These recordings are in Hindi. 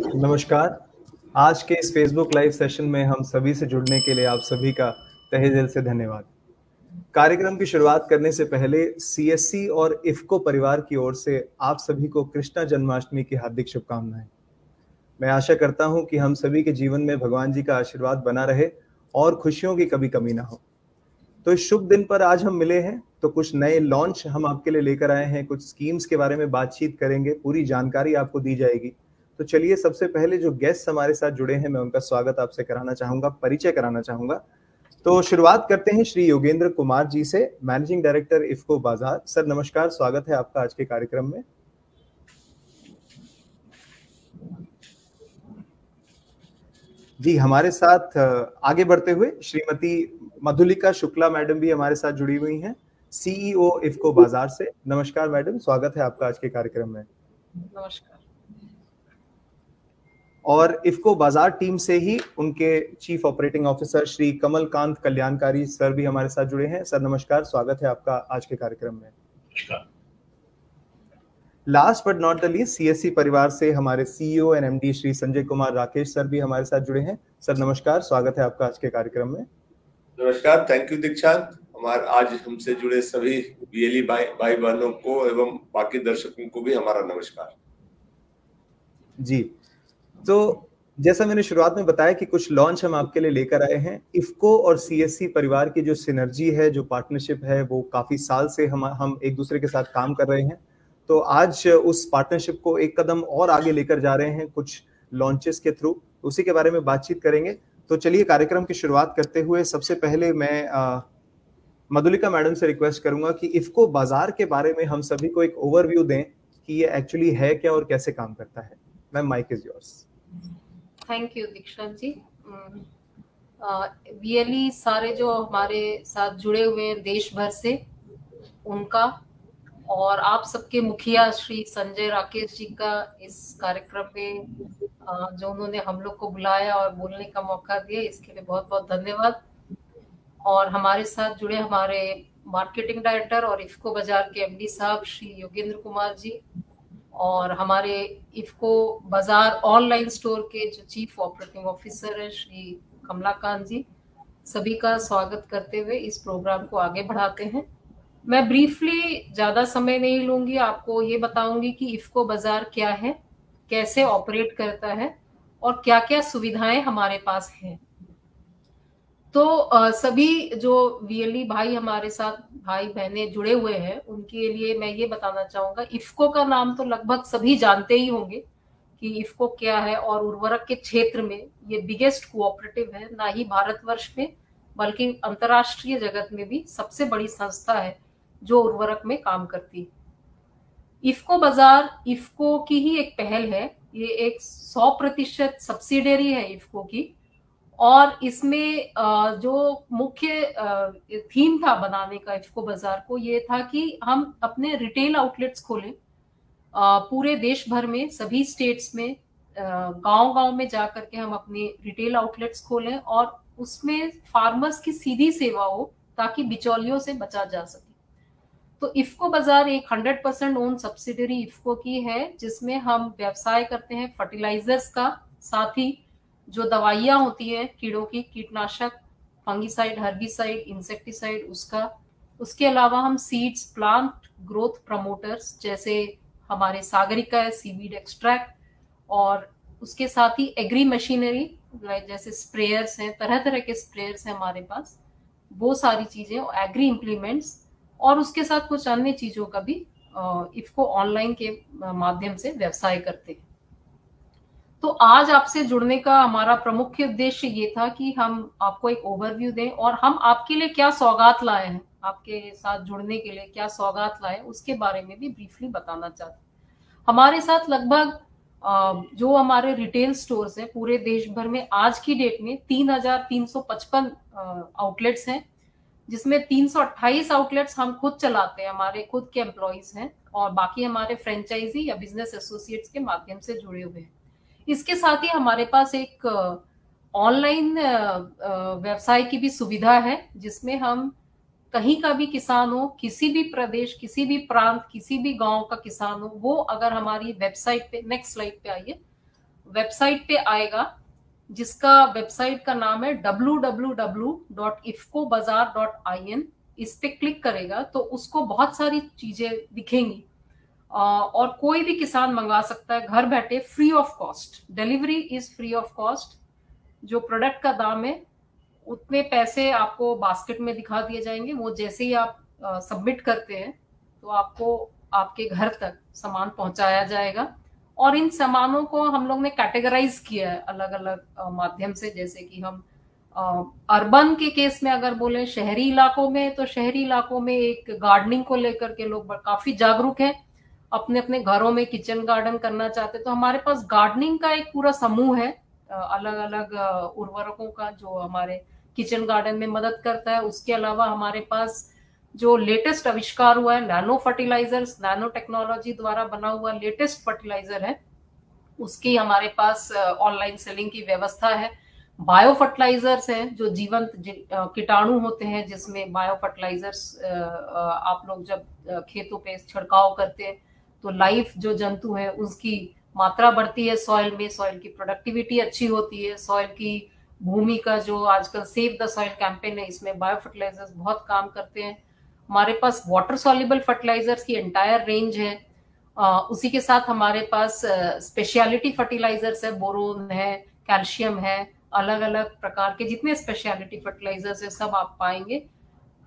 नमस्कार। आज के इस फेसबुक लाइव सेशन में हम सभी से जुड़ने के लिए आप सभी का तहे दिल से धन्यवाद। कार्यक्रम की शुरुआत करने से पहले सीएससी और इफ्को परिवार की ओर से आप सभी को कृष्ण जन्माष्टमी की हार्दिक शुभकामनाएं। मैं आशा करता हूं कि हम सभी के जीवन में भगवान जी का आशीर्वाद बना रहे और खुशियों की कभी कमी ना हो। तो इस शुभ दिन पर आज हम मिले हैं, तो कुछ नए लॉन्च हम आपके लिए लेकर आए हैं, कुछ स्कीम्स के बारे में बातचीत करेंगे, पूरी जानकारी आपको दी जाएगी। तो चलिए, सबसे पहले जो गेस्ट हमारे साथ जुड़े हैं, मैं उनका स्वागत आपसे कराना चाहूंगा, परिचय कराना चाहूंगा। तो शुरुआत करते हैं श्री योगेंद्र कुमार जी से, मैनेजिंग डायरेक्टर इफ्को बाजार। सर नमस्कार, स्वागत है आपका आज के कार्यक्रम में। जी, हमारे साथ आगे बढ़ते हुए श्रीमती मधुलिका शुक्ला मैडम भी हमारे साथ जुड़ी हुई हैं, सीईओ इफ्को बाजार से। नमस्कार मैडम, स्वागत है आपका आज के कार्यक्रम में। नमस्कार। और इफ्को बाजार टीम से ही उनके chief operating officer Shri Kamalkant कल्याणकारी सर भी हमारे साथ जुड़े हैं। सर नमस्कार, स्वागत है आपका आज के कार्यक्रम में। नमस्कार। Last but not the least, CSC परिवार से हमारे CEO and MD Shri Sanjay Kumar Rakesh sir भी हमारे साथ जुड़े हैं। सर नमस्कार, स्वागत है आपका आज के कार्यक्रम में। नमस्कार, थैंक यू दीक्षांत। हमारे आज हमसे जुड़े सभी बीएलई भाई बहनों को एवं बाकी दर्शकों को भी हमारा नमस्कार। जी, तो जैसा मैंने शुरुआत में बताया कि कुछ लॉन्च हम आपके लिए लेकर आए हैं। इफ्को और सीएससी परिवार की जो सिनर्जी है, जो पार्टनरशिप है, वो काफी साल से हम एक दूसरे के साथ काम कर रहे हैं। तो आज उस पार्टनरशिप को एक कदम और आगे लेकर जा रहे हैं कुछ लॉन्चेस के थ्रू, उसी के बारे में बातचीत करेंगे। तो चलिए, कार्यक्रम की शुरुआत करते हुए सबसे पहले मैं मधुलिका मैडम से रिक्वेस्ट करूंगा कि इफ्को बाजार के बारे में हम सभी को एक ओवरव्यू दें कि ये एक्चुअली है क्या और कैसे काम करता है। Ma'am, mike is yours. Thank you Dikshant ji. BLE सारे जो हमारे साथ जुड़े हुए हैं देश भर से, उनका और आप सबके मुखिया श्री संजय राकेश जी का इस कार्यक्रम में जो उन्होंने हम लोग को बुलाया और बोलने का मौका दिया, इसके लिए बहुत बहुत धन्यवाद। और हमारे साथ जुड़े हमारे मार्केटिंग डायरेक्टर और इफ्को बाजार के एमडी साहब श्री योगेंद्र कुमार जी, और हमारे इफ्को बाजार ऑनलाइन स्टोर के जो चीफ ऑपरेटिंग ऑफिसर है श्री कमलाकांत जी, सभी का स्वागत करते हुए इस प्रोग्राम को आगे बढ़ाते हैं। मैं ब्रीफली ज्यादा समय नहीं लूंगी, आपको ये बताऊंगी कि इफ्को बाजार क्या है, कैसे ऑपरेट करता है और क्या क्या सुविधाएं हमारे पास हैं। तो सभी जो बीएलई भाई हमारे साथ भाई बहनें जुड़े हुए हैं, उनके लिए मैं ये बताना चाहूंगा, इफ्को का नाम तो लगभग सभी जानते ही होंगे कि इफ्को क्या है। और उर्वरक के क्षेत्र में ये बिगेस्ट कोऑपरेटिव है, ना ही भारतवर्ष में बल्कि अंतर्राष्ट्रीय जगत में भी सबसे बड़ी संस्था है जो उर्वरक में काम करती है। इफ्को बाजार इफ्को की ही एक पहल है, ये एक 100% सब्सिडियरी है इफ्को की। और इसमें जो मुख्य थीम था बनाने का इफ्को बाजार को, ये था कि हम अपने रिटेल आउटलेट्स खोलें पूरे देश भर में, सभी स्टेट्स में, गांव-गांव में जाकर के हम अपने रिटेल आउटलेट्स खोलें और उसमें फार्मर्स की सीधी सेवा हो ताकि बिचौलियों से बचा जा सके। तो इफ्को बाजार एक 100% ओन सब्सिडियरी इफ्को की है, जिसमें हम व्यवसाय करते हैं फर्टिलाइजर्स का, साथ ही जो दवाइयां होती है कीड़ों की, कीटनाशक, फंगिसाइड, हर्बिसाइड, इंसेक्टिसाइड, उसके अलावा हम सीड्स, प्लांट ग्रोथ प्रमोटर्स जैसे हमारे सागरिका है, सीवीड एक्सट्रैक्ट, और उसके साथ ही एग्री मशीनरी जैसे स्प्रेयर्स हैं, तरह तरह के स्प्रेयर्स हैं हमारे पास, वो सारी चीजें, एग्री इम्प्लीमेंट्स, और उसके साथ कुछ अन्य चीजों का भी इफ्को ऑनलाइन के माध्यम से व्यवसाय करते हैं। तो आज आपसे जुड़ने का हमारा प्रमुख उद्देश्य ये था कि हम आपको एक ओवरव्यू दें और हम आपके लिए क्या सौगात लाए हैं, आपके साथ जुड़ने के लिए क्या सौगात लाए, उसके बारे में भी ब्रीफली बताना चाहते हैं। हमारे साथ लगभग जो हमारे रिटेल स्टोर्स हैं पूरे देश भर में आज की डेट में 3,355 आउटलेट्स हैं, जिसमें 328 आउटलेट्स हम खुद चलाते हैं, हमारे खुद के एम्प्लॉइज हैं, और बाकी हमारे फ्रेंचाइजी या बिजनेस एसोसिएट्स के माध्यम से जुड़े हुए हैं। इसके साथ ही हमारे पास एक ऑनलाइन व्यवसाय की भी सुविधा है, जिसमें हम कहीं का भी किसान हो, किसी भी प्रदेश, किसी भी प्रांत, किसी भी गांव का किसान हो, वो अगर हमारी वेबसाइट पे, नेक्स्ट स्लाइड पे आइए, वेबसाइट पे आएगा, जिसका वेबसाइट का नाम है www.ifcobazar.in। इस पे क्लिक करेगा तो उसको बहुत सारी चीजें दिखेंगी और कोई भी किसान मंगा सकता है घर बैठे, free of cost. Delivery is free of cost. जो प्रोडक्ट का दाम है उतने पैसे आपको बास्केट में दिखा दिए जाएंगे। वो जैसे ही आप सबमिट करते हैं तो आपको आपके घर तक सामान पहुंचाया जाएगा। और इन सामानों को हम लोग ने कैटेगराइज किया है अलग अलग माध्यम से। जैसे कि हम अर्बन के केस में अगर बोले, शहरी इलाकों में, तो शहरी इलाकों में एक गार्डनिंग को लेकर के लोग काफी जागरूक हैं, अपने अपने घरों में किचन गार्डन करना चाहते। तो हमारे पास गार्डनिंग का एक पूरा समूह है अलग अलग उर्वरकों का, जो हमारे किचन गार्डन में मदद करता है। उसके अलावा हमारे पास जो लेटेस्ट आविष्कार हुआ है, नैनो फर्टिलाइजर्स, नैनो टेक्नोलॉजी द्वारा बना हुआ लेटेस्ट फर्टिलाइजर है, उसकी हमारे पास ऑनलाइन सेलिंग की व्यवस्था है। बायो फर्टिलाइजर्स हैं, जो जीवंत कीटाणु होते हैं, जिसमें बायो फर्टिलाइजर्स आप लोग जब खेतों पे छिड़काव करते हैं तो लाइव जो जंतु है उसकी मात्रा बढ़ती है सॉइल में, सॉइल की प्रोडक्टिविटी अच्छी होती है। सॉइल की भूमि का जो आजकल सेव द सॉइल कैंपेन है, इसमें बायो फर्टिलाइजर्स बहुत काम करते हैं। हमारे पास वाटर सॉल्युबल फर्टिलाइजर्स की एंटायर रेंज है। उसी के साथ हमारे पास स्पेशलिटी फर्टिलाइजर्स है, बोरोन है, कैल्शियम है, अलग अलग प्रकार के जितने स्पेशलिटी फर्टिलाइजर्स है सब आप पाएंगे।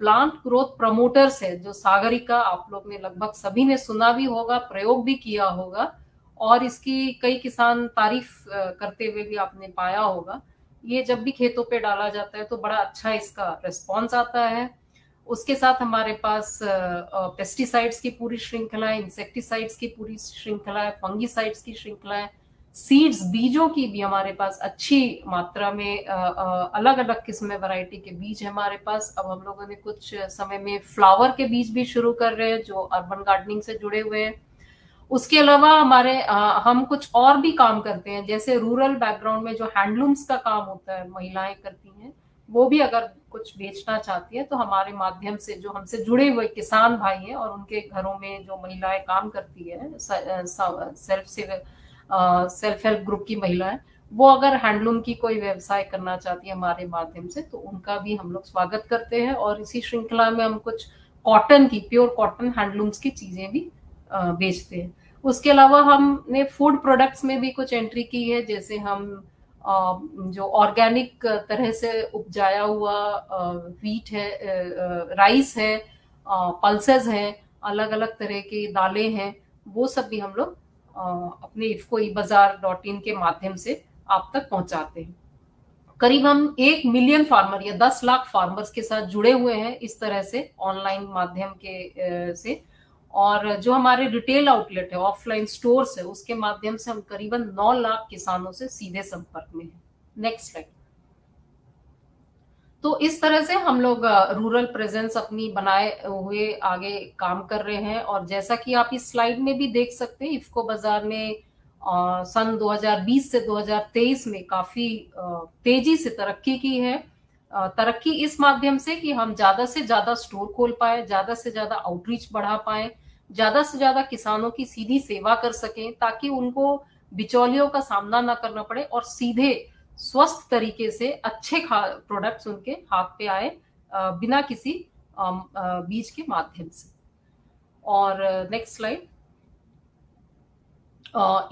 प्लांट ग्रोथ प्रमोटर्स है, जो सागरिका आप लोग ने लगभग सभी ने सुना भी होगा, प्रयोग भी किया होगा, और इसकी कई किसान तारीफ करते हुए भी आपने पाया होगा। ये जब भी खेतों पे डाला जाता है तो बड़ा अच्छा इसका रिस्पॉन्स आता है। उसके साथ हमारे पास पेस्टिसाइड्स की पूरी श्रृंखला है, इंसेक्टिसाइड्स की पूरी श्रृंखला है, फंगीसाइड्स की श्रृंखला है, सीड्स, बीजों की भी हमारे पास अच्छी मात्रा में अलग अलग किस्म वैरायटी के बीज है हमारे पास। अब हम लोगों ने कुछ समय में फ्लावर के बीज भी शुरू कर रहे हैं, जो अर्बन गार्डनिंग से जुड़े हुए हैं। उसके अलावा हम कुछ और भी काम करते हैं, जैसे रूरल बैकग्राउंड में जो हैंडलूम्स का काम होता है, महिलाएं करती हैं, वो भी अगर कुछ बेचना चाहती है तो हमारे माध्यम से, जो हमसे जुड़े हुए किसान भाई हैं और उनके घरों में जो महिलाएं काम करती है, सेल्फ हेल्प ग्रुप की महिलाएं, वो अगर हैंडलूम की कोई व्यवसाय करना चाहती है हमारे माध्यम से, तो उनका भी हम लोग स्वागत करते हैं। और इसी श्रृंखला में हम कुछ कॉटन की, प्योर कॉटन हैंडलूम्स की चीजें भी बेचते हैं। उसके अलावा हमने फूड प्रोडक्ट्स में भी कुछ एंट्री की है, जैसे हम जो ऑर्गेनिक तरह से उपजाया हुआ व्हीट है, राइस है, पल्सेस हैं, अलग अलग तरह की दालें हैं, वो सब भी हम लोग अपने ifco-bazaar.in के माध्यम से आप तक पहुंचाते हैं। करीब हम 1 मिलियन फार्मर या 10 लाख फार्मर्स के साथ जुड़े हुए हैं इस तरह से ऑनलाइन माध्यम के से। और जो हमारे रिटेल आउटलेट है, ऑफलाइन स्टोर्स है, उसके माध्यम से हम करीबन 9 लाख किसानों से सीधे संपर्क में हैं। Next slide. तो इस तरह से हम लोग रूरल प्रेजेंस अपनी बनाए हुए आगे काम कर रहे हैं। और जैसा कि आप इस स्लाइड में भी देख सकते हैं, इफ्को बाजार ने सन 2020 से 2023 में काफी तेजी से तरक्की की है। तरक्की इस माध्यम से कि हम ज्यादा से ज्यादा स्टोर खोल पाए, ज्यादा से ज्यादा आउटरीच बढ़ा पाए, ज्यादा से ज्यादा किसानों की सीधी सेवा कर सकें, ताकि उनको बिचौलियों का सामना ना करना पड़े और सीधे स्वस्थ तरीके से अच्छे प्रोडक्ट्स उनके हाथ पे आए बिना किसी बीज के माध्यम से। और नेक्स्ट स्लाइड।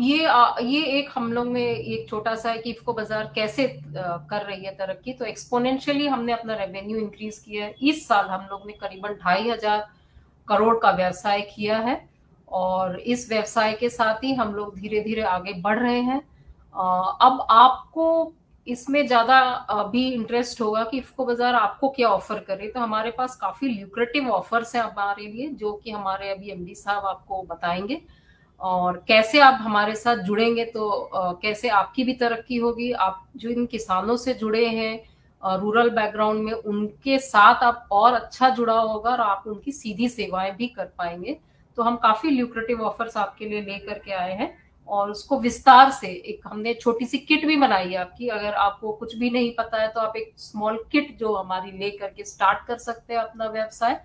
ये एक हम लोग ने एक छोटा सा है कि इफ्को बाजार कैसे कर रही है तरक्की। तो एक्सपोनेंशियली हमने अपना रेवेन्यू इंक्रीज किया है। इस साल हम लोग ने करीबन 2,500 करोड़ का व्यवसाय किया है, और इस व्यवसाय के साथ ही हम लोग धीरे धीरे आगे बढ़ रहे हैं। अब आपको इसमें ज्यादा भी इंटरेस्ट होगा कि इफ्को बाजार आपको क्या ऑफर करे, तो हमारे पास काफी ल्यूक्रेटिव ऑफर्स हैं हमारे लिए, जो कि हमारे अभी एमडी साहब आपको बताएंगे। और कैसे आप हमारे साथ जुड़ेंगे तो कैसे आपकी भी तरक्की होगी। आप जो इन किसानों से जुड़े हैं रूरल बैकग्राउंड में, उनके साथ आप और अच्छा जुड़ा होगा और आप उनकी सीधी सेवाएं भी कर पाएंगे। तो हम काफी ल्यूक्रेटिव ऑफर्स आपके लिए लेकर के आए हैं, और उसको विस्तार से एक हमने छोटी सी किट भी बनाई है आपकी। अगर आपको कुछ भी नहीं पता है तो आप एक स्मॉल किट जो हमारी ले करके स्टार्ट कर सकते हैं अपना व्यवसाय,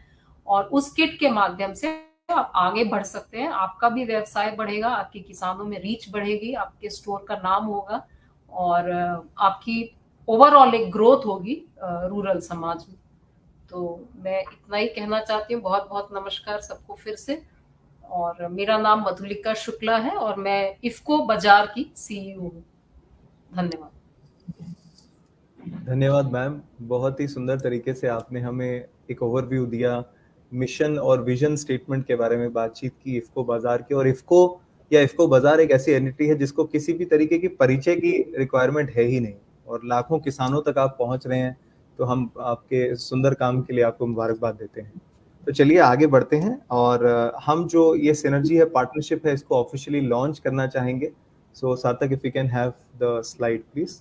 और उस किट के माध्यम से आप आगे बढ़ सकते हैं, आपका भी व्यवसाय बढ़ेगा, आपके किसानों में रीच बढ़ेगी, आपके स्टोर का नाम होगा और आपकी ओवरऑल एक ग्रोथ होगी रूरल समाज में। तो मैं इतना ही कहना चाहती हूँ। बहुत बहुत नमस्कार सबको फिर से। और मेरा नाम मधुलिका शुक्ला है और मैं इफ्को बाजार की सीईओ हूँ। धन्यवाद। धन्यवाद मैम, बहुत ही सुंदर तरीके से आपने हमें एक ओवरव्यू दिया, मिशन और विजन स्टेटमेंट के बारे में बातचीत की इफ्को बाजार की। और इफ्को या इफ्को बाजार एक ऐसी एंटिटी है जिसको किसी भी तरीके की परिचय की रिक्वायरमेंट है ही नहीं, और लाखों किसानों तक आप पहुंच रहे हैं, तो हम आपके सुंदर काम के लिए आपको मुबारकबाद देते हैं। तो चलिए आगे बढ़ते हैं, और हम जो ये सिनर्जी है, पार्टनरशिप है, इसको ऑफिशियली लॉन्च करना चाहेंगे। So Sarthak, if you can have the slide please.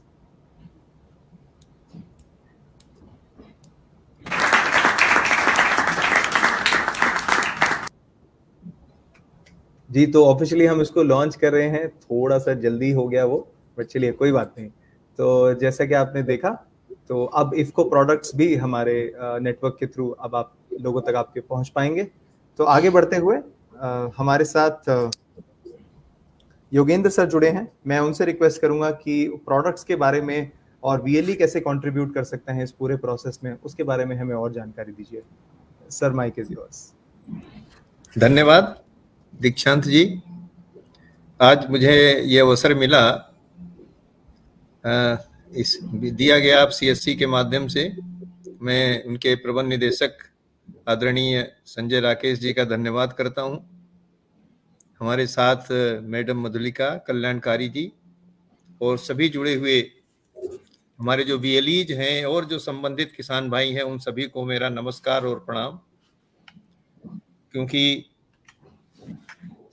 जी, तो ऑफिशियली हम इसको लॉन्च कर रहे हैं। थोड़ा सा जल्दी हो गया वो, बट चलिए कोई बात नहीं। तो जैसा कि आपने देखा, तो अब इफ्को प्रोडक्ट्स भी हमारे नेटवर्क के थ्रू अब आप लोगों तक आपके पहुंच पाएंगे। तो आगे बढ़ते हुए हमारे साथ योगेंद्र सर जुड़े हैं। मैं उनसे रिक्वेस्ट करूंगा कि प्रोडक्ट्स के बारे में और वीएलई कैसे कंट्रीब्यूट कर सकते हैं इस पूरे प्रोसेस में, उसके बारे में हमें और जानकारी दीजिए। Sir, mike is yours. धन्यवाद दीक्षांत जी। आज मुझे ये अवसर मिला, इस दिया गया आप सीएससी के माध्यम से। मैं उनके प्रबंध निदेशक आदरणीय संजय राकेश जी का धन्यवाद करता हूं। हमारे साथ मैडम मधुलिका कल्याणकारी जी और सभी जुड़े हुए हमारे जो वीएलईज हैं और जो संबंधित किसान भाई हैं, उन सभी को मेरा नमस्कार और प्रणाम। क्योंकि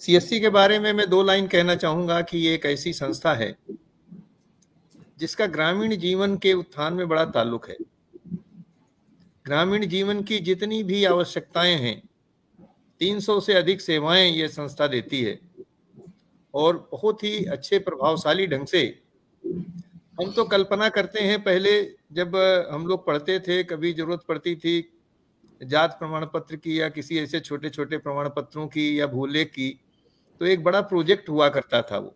सीएससी के बारे में मैं 2 लाइन कहना चाहूंगा कि ये एक ऐसी संस्था है जिसका ग्रामीण जीवन के उत्थान में बड़ा ताल्लुक है। ग्रामीण जीवन की जितनी भी आवश्यकताएं हैं, 300 से अधिक सेवाएं ये संस्था देती है और बहुत ही अच्छे प्रभावशाली ढंग से। हम तो कल्पना करते हैं, पहले जब हम लोग पढ़ते थे, कभी जरूरत पड़ती थी जात प्रमाण पत्र की या किसी ऐसे छोटे छोटे प्रमाण पत्रों की या भूलेख की, तो एक बड़ा प्रोजेक्ट हुआ करता था वो।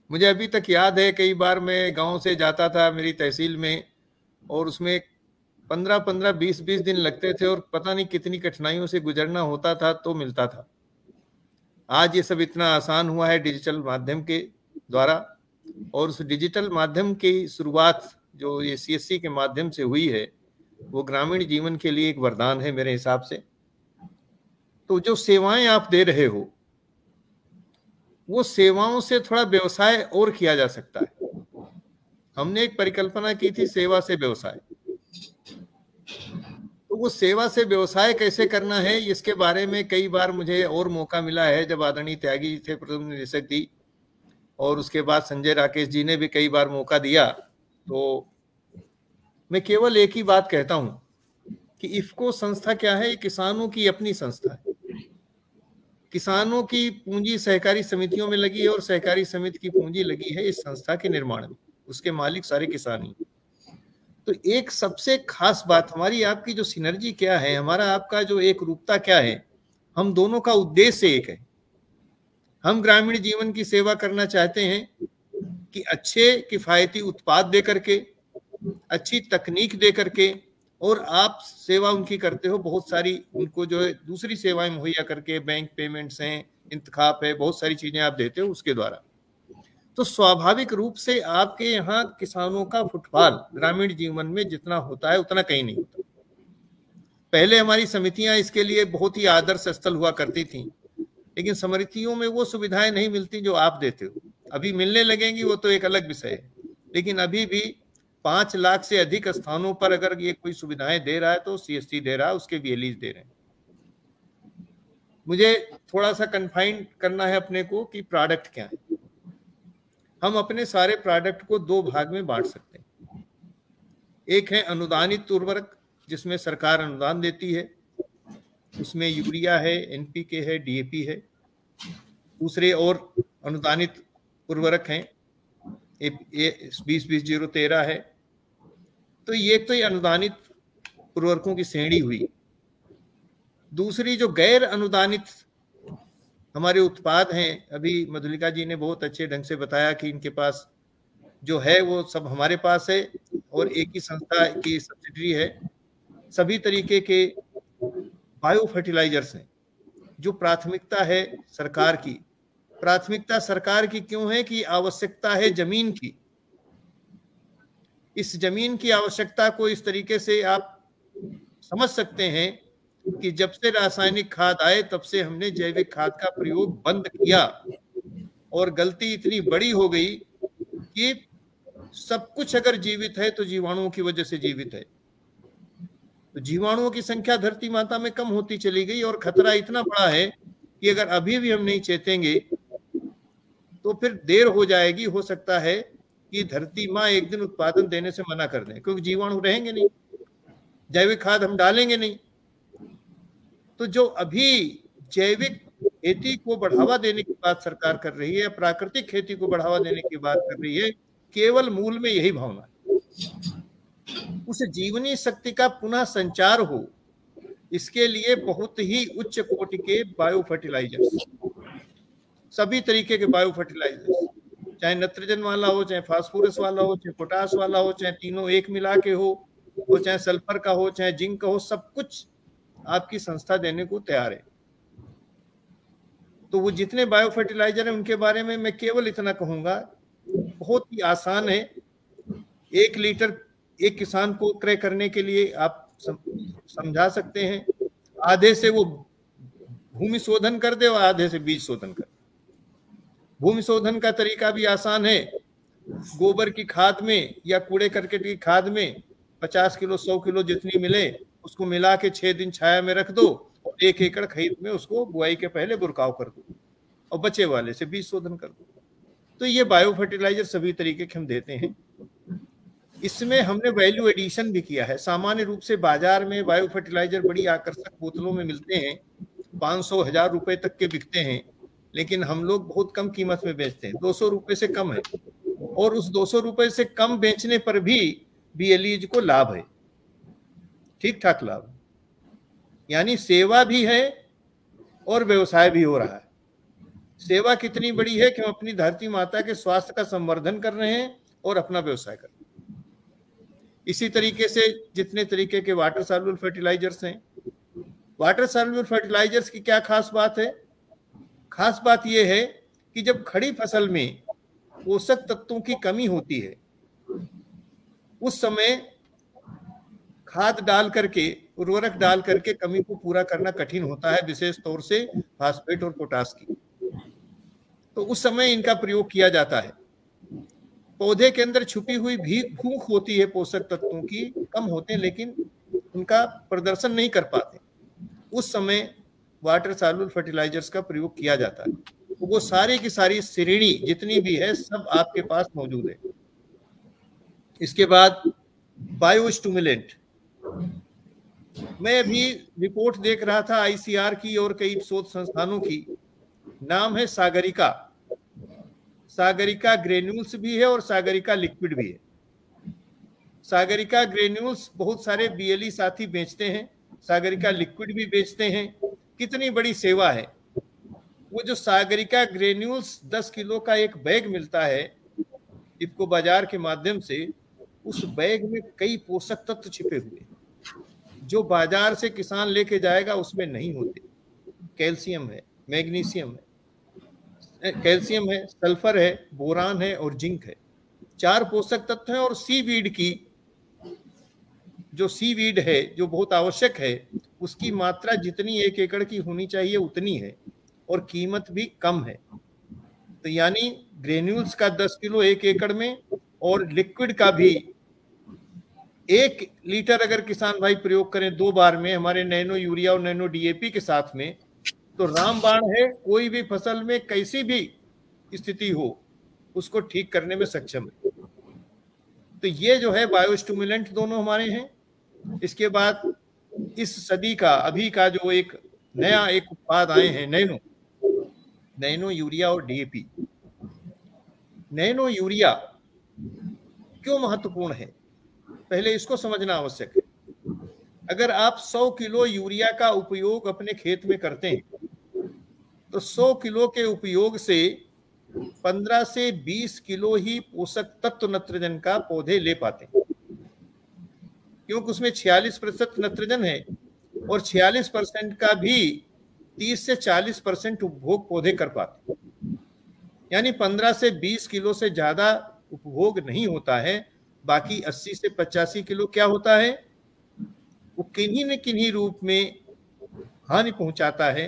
मुझे अभी तक याद है, कई बार मैं गांव से जाता था मेरी तहसील में, और उसमें 15-15, 20-20 दिन लगते थे और पता नहीं कितनी कठिनाइयों से गुजरना होता था तो मिलता था। आज ये सब इतना आसान हुआ है डिजिटल माध्यम के द्वारा, और उस डिजिटल माध्यम की शुरुआत जो ये सीएससी के माध्यम से हुई है, वो ग्रामीण जीवन के लिए एक वरदान है मेरे हिसाब से। तो जो सेवाएं आप दे रहे हो, वो सेवाओं से थोड़ा व्यवसाय और किया जा सकता है। हमने एक परिकल्पना की थी सेवा से व्यवसाय। तो वो सेवा से व्यवसाय कैसे करना है, इसके बारे में कई बार मुझे और मौका मिला है। जब आदरणीय त्यागी जी थे प्रबंध निदेशक जी, और उसके बाद संजय राकेश जी ने भी कई बार मौका दिया, तो मैं केवल एक ही बात कहता हूं कि इफ्को संस्था क्या है, किसानों की अपनी संस्था है। किसानों की पूंजी सहकारी समितियों में लगी है और सहकारी समिति की पूंजी लगी है इस संस्था के निर्माण में। उसके मालिक सारे किसान ही। तो एक सबसे खास बात, हमारी आपकी जो सिनर्जी क्या है, हमारा आपका जो एक रूपता क्या है, हम दोनों का उद्देश्य एक है। हम ग्रामीण जीवन की सेवा करना चाहते हैं कि अच्छे किफायती उत्पाद दे करके, अच्छी तकनीक दे करके, और आप सेवा उनकी करते हो बहुत सारी, उनको जो है दूसरी सेवाएं मुहैया करके, बैंक पेमेंट्स हैं, इंतखाब है, बहुत सारी चीजें आप देते हो उसके द्वारा। तो स्वाभाविक रूप से आपके यहाँ किसानों का फुटफॉल ग्रामीण जीवन में जितना होता है उतना कहीं नहीं होता। पहले हमारी समितियां इसके लिए बहुत ही आदर्श स्थल हुआ करती थी, लेकिन समितियों में वो सुविधाएं नहीं मिलती जो आप देते हो। अभी मिलने लगेंगी, वो तो एक अलग विषय है, लेकिन अभी भी 5 लाख से अधिक स्थानों पर अगर ये कोई सुविधाएं दे रहा है तो सीएससी दे रहा है, उसके वीएलईज दे रहे हैं। मुझे थोड़ा सा कन्फाइन करना है अपने को कि प्रोडक्ट क्या है। हम अपने सारे प्रोडक्ट को 2 भाग में बांट सकते हैं। एक है अनुदानित उर्वरक, जिसमें सरकार अनुदान देती है, उसमें यूरिया है, एनपीके है, डीएपी है। दूसरे और अनुदानित उर्वरक हैं, 20-20-0-13 है। तो ये तो ये अनुदानित उर्वरकों की श्रेणी हुई। दूसरी जो गैर अनुदानित हमारे उत्पाद हैं, अभी मधुलिका जी ने बहुत अच्छे ढंग से बताया कि इनके पास जो है वो सब हमारे पास है और एक ही संस्था की सब्सिडरी है। सभी तरीके के बायो फर्टिलाइजर्स हैं जो प्राथमिकता है सरकार की। प्राथमिकता सरकार की क्यों है कि आवश्यकता है जमीन की। इस जमीन की आवश्यकता को इस तरीके से आप समझ सकते हैं कि जब से रासायनिक खाद आए तब से हमने जैविक खाद का प्रयोग बंद किया और गलती इतनी बड़ी हो गई कि सब कुछ अगर जीवित है तो जीवाणुओं की वजह से जीवित है। तो जीवाणुओं की संख्या धरती माता में कम होती चली गई और खतरा इतना बड़ा है कि अगर अभी भी हम नहीं चेतेंगे तो फिर देर हो जाएगी। हो सकता है कि धरती माँ एक दिन उत्पादन देने से मना कर दें, क्योंकि जीवाणु रहेंगे नहीं, जैविक खाद हम डालेंगे नहीं। तो जो अभी जैविक खेती को बढ़ावा देने की बात सरकार कर रही है, प्राकृतिक खेती को बढ़ावा देने की बात कर रही है, केवल मूल में यही भावना है। उस जीवनी शक्ति का पुनः संचार हो, इसके लिए बहुत ही उच्च कोटि के बायो फर्टिलाइजर्स, सभी तरीके के बायो फर्टिलाइजर्स, चाहे नाइट्रोजन वाला हो, चाहे फास्फोरस वाला हो, चाहे पोटास वाला हो, चाहे तीनों एक मिला के हो, और चाहे सल्फर का हो, चाहे जिंक का हो, सब कुछ आपकी संस्था देने को तैयार है। तो वो जितने बायो फर्टिलाइजर हैं उनके बारे में मैं केवल इतना कहूंगा, बहुत ही आसान है। 1 लीटर एक किसान को क्रय करने के लिए आप समझा सकते हैं। आधे से वो भूमि शोधन कर दे और आधे से बीज शोधन कर दे। भूमि शोधन का तरीका भी आसान है। गोबर की खाद में या कूड़े करकट की खाद में 50 किलो 100 किलो जितनी मिले उसको मिला के 6 दिन छाया में रख दो और 1 एकड़ खेत में उसको बुआई के पहले बुरकाव कर दो और बचे वाले से बीज शोधन कर दो। तो ये बायो फर्टिलाइजर सभी तरीके के हम देते हैं। इसमें हमने वैल्यू एडिशन भी किया है। सामान्य रूप से बाजार में बायो फर्टिलाइजर बड़ी आकर्षक बोतलों में मिलते हैं, 500-1000 रुपए तक के बिकते हैं, लेकिन हम लोग बहुत कम कीमत में बेचते हैं, 200 रुपए से कम है। और उस 200 रुपए से कम बेचने पर भी बीएलईज को लाभ है, ठीक ठाक लाभ, यानी सेवा भी है और व्यवसाय भी हो रहा है। सेवा कितनी बड़ी है कि हम अपनी धरती माता के स्वास्थ्य का संवर्धन कर रहे हैं और अपना व्यवसाय कर रहे हैं। इसी तरीके से जितने तरीके के वाटर सॉल्युबल फर्टिलाइजर्स हैं, वाटर सॉल्युबल फर्टिलाइजर्स की क्या खास बात है? खास बात यह है कि जब खड़ी फसल में पोषक तत्वों की कमी होती है उस समय खाद डाल करके, उर्वरक डाल करके कमी को पूरा करना कठिन होता है, विशेष तौर से फास्फेट और पोटास की। तो उस समय इनका प्रयोग किया जाता है। पौधे के अंदर छुपी हुई भूख होती है पोषक तत्वों की, कम होते हैं लेकिन उनका प्रदर्शन नहीं कर पाते, उस समय वाटर सॉल्युबल फर्टिलाइजर्स का प्रयोग किया जाता है। तो वो सारी की सारी श्रेणी जितनी भी है सब आपके पास मौजूद है। इसके बाद बायो स्टिमुलेंट, मैं अभी रिपोर्ट देख रहा था आईसीआर की और कई शोध संस्थानों की, नाम है सागरिका। सागरिका ग्रेन्यूल्स भी है और सागरिका लिक्विड भी है। सागरिका ग्रेन्यूल्स बहुत सारे बीएलई साथी बेचते हैं, सागरिका लिक्विड भी बेचते हैं। कितनी बड़ी सेवा है। वो जो सागरिका ग्रेन्यूल्स 10 किलो का एक बैग मिलता है इफको बाजार के माध्यम से, उस बैग में कई पोषक तत्व छिपे हुए जो बाजार से किसान लेके जाएगा उसमें नहीं होते। कैल्शियम है, मैग्नीशियम है, कैल्शियम है, सल्फर है, बोरान है और जिंक है। 4 पोषक तत्व हैं। और सीवीड की जो सीवीड है जो बहुत आवश्यक है, उसकी मात्रा जितनी 1 एकड़ की होनी चाहिए उतनी है और कीमत भी कम है। तो यानी ग्रेन्यूल्स का 10 किलो 1 एकड़ में और लिक्विड का भी 1 लीटर अगर किसान भाई प्रयोग करें 2 बार में हमारे नैनो यूरिया और नैनो डीएपी के साथ में, तो रामबाण है। कोई भी फसल में कैसी भी स्थिति हो उसको ठीक करने में सक्षम है। तो ये जो है बायोस्टिमुलेंट दोनों हमारे हैं। इसके बाद इस सदी का अभी का जो एक नया एक उत्पाद आए हैं, नैनो यूरिया और डीएपी। नैनो यूरिया क्यों महत्वपूर्ण है, पहले इसको समझना आवश्यक है। अगर आप 100 किलो यूरिया का उपयोग अपने खेत में करते हैं तो 100 किलो के उपयोग से 15 से 20 किलो ही पोषक तत्व नाइट्रोजन का पौधे ले पाते हैं, क्योंकि उसमें 46% नाइट्रोजन है और 46% का भी 30 से 40% उपभोग पौधे कर पाते हैं। यानी 15 से 20 किलो से ज्यादा उपभोग नहीं होता है। बाकी 80 से 85 किलो क्या होता है, वो किन्हीं न किन्हीं रूप में हानि पहुंचाता है,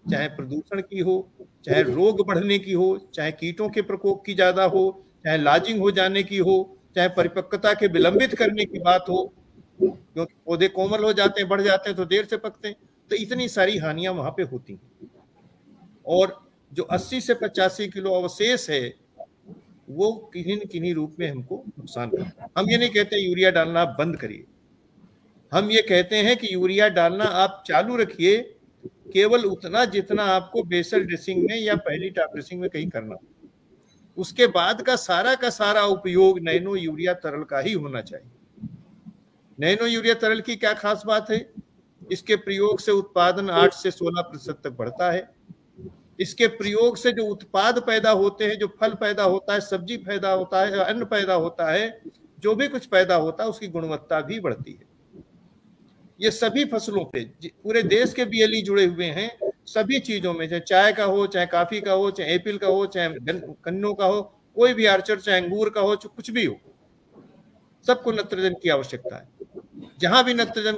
चाहे प्रदूषण की हो, चाहे रोग बढ़ने की हो, चाहे कीटों के प्रकोप की ज्यादा हो, चाहे लाजिंग हो जाने की हो, चाहे परिपक्वता के विलंबित करने की बात हो, क्योंकि पौधे कोमल हो जाते हैं, बढ़ जाते हैं तो देर से पकते हैं। तो इतनी सारी हानियां वहां पे होती हैं। और जो 80 से 85 किलो अवशेष है वो किन्हीं न किन्हीं रूप में हमको नुकसान करता है। हम ये नहीं कहते यूरिया डालना आप बंद करिए, हम ये कहते हैं कि यूरिया डालना आप चालू रखिए, केवल उतना जितना आपको बेसल ड्रेसिंग में या पहली टॉप ड्रेसिंग में कहीं करना। उसके बाद का सारा उपयोग नैनो यूरिया तरल का ही होना चाहिए। नैनो यूरिया तरल की क्या खास बात है, इसके प्रयोग से उत्पादन 8 से 16% तक बढ़ता है। इसके प्रयोग से जो उत्पाद पैदा होते हैं, जो फल पैदा होता है, सब्जी पैदा होता है, अन्न पैदा होता है, जो भी कुछ पैदा होता है उसकी गुणवत्ता भी बढ़ती है। ये सभी फसलों पे पूरे देश के बीएलई जुड़े हुए हैं, सभी चीजों में, चाहे चाय का हो, चाहे कॉफी का हो, चाहे एप्पल का हो, चाहे गन्नों का हो, कोई भी आर्चर, चाहे अंगूर का हो, कुछ भी हो, सबको नाइट्रोजन की आवश्यकता है। जहां भी नाइट्रोजन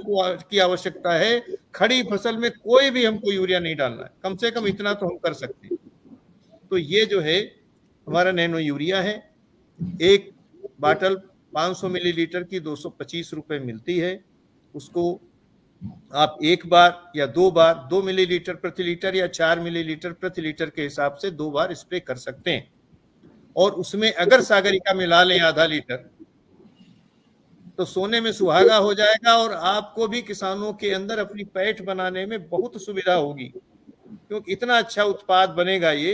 की आवश्यकता है, खड़ी फसल में कोई भी हमको यूरिया नहीं डालना है, कम से कम इतना तो हम कर सकते हैं। तो ये जो है हमारा नैनो यूरिया है। एक बाटल 500 मिलीलीटर की 225 रुपए मिलती है। उसको आप एक बार या 2 बार 2 मिलीलीटर प्रति लीटर या 4 मिलीलीटर प्रति लीटर के हिसाब से 2 बार स्प्रे कर सकते हैं। और उसमें अगर सागरिका मिला लें आधा लीटर तो सोने में सुहागा हो जाएगा और आपको भी किसानों के अंदर अपनी पैठ बनाने में बहुत सुविधा होगी, क्योंकि इतना अच्छा उत्पाद बनेगा ये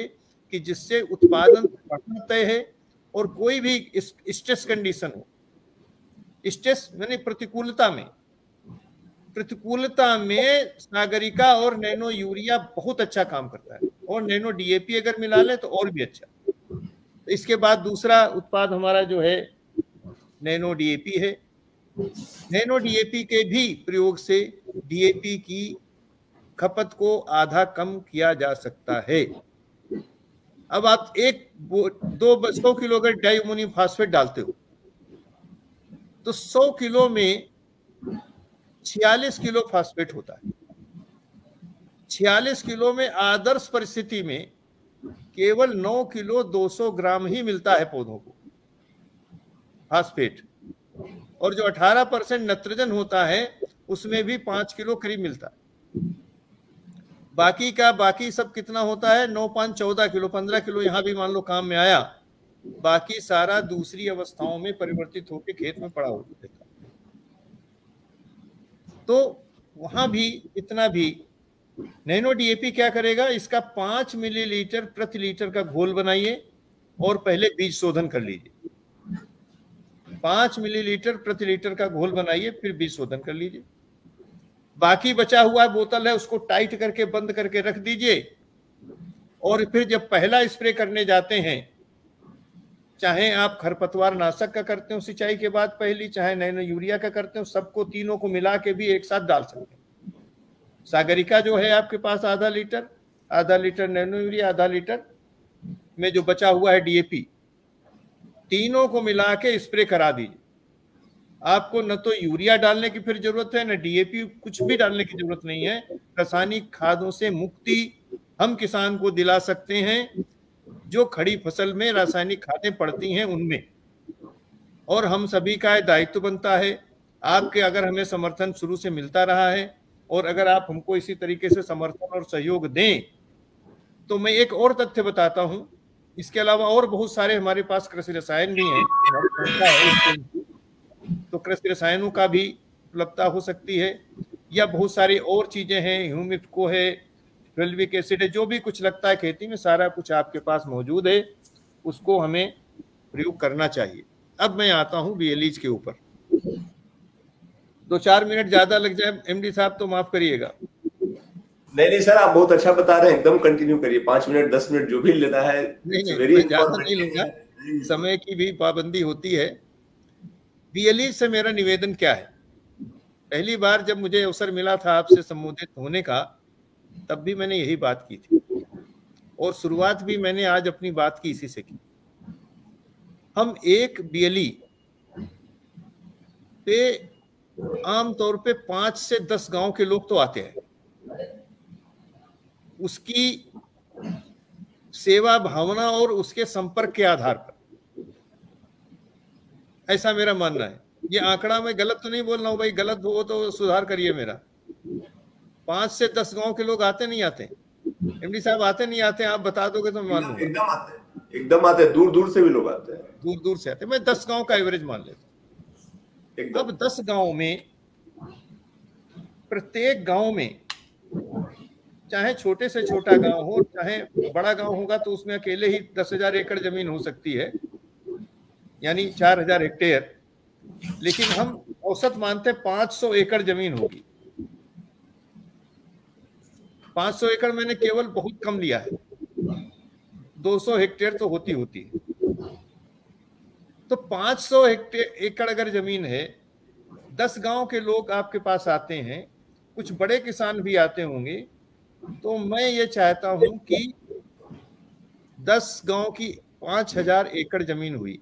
कि जिससे उत्पादन बढ़ना तय है। और कोई भी स्ट्रेस कंडीशन हो, स्ट्रेस यानी प्रतिकूलता में सागरिका और नैनो यूरिया बहुत अच्छा काम करता है। और नैनो डीएपी अगर मिला ले तो और भी अच्छा। तो इसके बाद दूसरा उत्पाद हमारा जो है नैनो डीएपी है। नैनो डीएपी के भी प्रयोग से डीएपी की खपत को आधा कम किया जा सकता है। अब आप 100 किलो अगर डाई अमोनियम फास्फेट डालते हो तो 100 किलो में 46 किलो फास्फेट होता है। 46 किलो में आदर्श परिस्थिति में केवल 9 किलो 200 ग्राम ही मिलता है पौधों को फास्फेट। और जो 18% नाइट्रोजन होता है उसमें भी 5 किलो करीब मिलता है। बाकी सब कितना होता है, 9 5 14 किलो, 15 किलो यहाँ भी मान लो काम में आया, बाकी सारा दूसरी अवस्थाओं में परिवर्तित होकर खेत में पड़ा होता है। तो वहां भी इतना भी नैनो डीएपी क्या करेगा, इसका 5 मिलीलीटर प्रति लीटर का घोल बनाइए और पहले बीज शोधन कर लीजिए। 5 मिलीलीटर प्रति लीटर का घोल बनाइए, फिर बीज शोधन कर लीजिए। बाकी बचा हुआ बोतल है उसको टाइट करके बंद करके रख दीजिए। और फिर जब पहला स्प्रे करने जाते हैं, चाहे आप खरपतवार नाशक का करते हो सिंचाई के बाद पहली, चाहे नैनो यूरिया का करते हो, सबको तीनों को मिला के भी एक साथ डाल सकते हैं। सागरिका जो है आपके पास आधा लीटर नैनो यूरिया, आधा लीटर में जो बचा हुआ है डीएपी, तीनों को मिला के स्प्रे करा दीजिए। आपको न तो यूरिया डालने की फिर जरूरत है, न डीएपी, कुछ भी डालने की जरूरत नहीं है। रासायनिक खादों से मुक्ति हम किसान को दिला सकते हैं जो खड़ी फसल में रासायनिक खादें पड़ती हैं उनमें। और हम सभी का दायित्व बनता है, आपके अगर हमें समर्थन शुरू से मिलता रहा है और अगर आप हमको इसी तरीके से समर्थन और सहयोग दें, तो मैं एक और तथ्य बताता हूं। इसके अलावा और बहुत सारे हमारे पास कृषि रसायन भी हैं, तो कृषि रसायनों का भी उपलब्धता हो सकती है, या बहुत सारी और चीजें हैं, ह्यूमिको है, फेल्विक एसिड है, जो भी कुछ लगता है खेती में सारा कुछ आपके पास मौजूद है, उसको हमें प्रयोग करना चाहिए। अब मैं आता हूं बीएलईज के ऊपर। 2-4 मिनट ज्यादा लग जाए एमडी साहब तो माफ करिएगा। नहीं सर, आप बहुत अच्छा बता रहे हैं, एकदम कंटिन्यू करिए। 5 मिनट 10 मिनट जो भी लेना है, नहीं वेरी मैं ज्यादा नहीं लूंगा, समय की भी पाबंदी होती है। बीएलई से मेरा निवेदन क्या है, पहली बार जब मुझे अवसर मिला था आपसे संबोधित होने का, तब भी मैंने यही बात की थी और शुरुआत भी मैंने आज अपनी बात की इसी से की। हम एक बीएलई पे आमतौर पे 5 से 10 गांव के लोग तो आते हैं, उसकी सेवा भावना और उसके संपर्क के आधार पर, ऐसा मेरा मानना है। ये आंकड़ा मैं गलत तो नहीं बोल रहा हूं भाई, गलत हो तो सुधार करिए मेरा। 5 से 10 गांव के लोग आते नहीं आते? एमडी साहब आते नहीं आते? आप बता दोगे तो मैं मान लूंगा। एकदम आते हैं, दूर दूर से भी लोग आते हैं, दूर दूर से आते हैं। मैं 10 गांव का एवरेज मान लेता हूं। अब 10 गांव में, प्रत्येक गांव में, चाहे छोटे से छोटा गांव हो, चाहे बड़ा गांव होगा तो उसमें अकेले ही 10,000 एकड़ जमीन हो सकती है, यानी 4,000 हेक्टेयर, लेकिन हम औसत मानते 500 एकड़ जमीन होगी। 500 एकड़ मैंने केवल बहुत कम लिया है, 200 हेक्टेयर तो होती है। तो 500 एकड़ अगर जमीन है, 10 गांव के लोग आपके पास आते हैं, कुछ बड़े किसान भी आते होंगे, तो मैं ये चाहता हूं कि 10 गांव की 5,000 एकड़ जमीन हुई,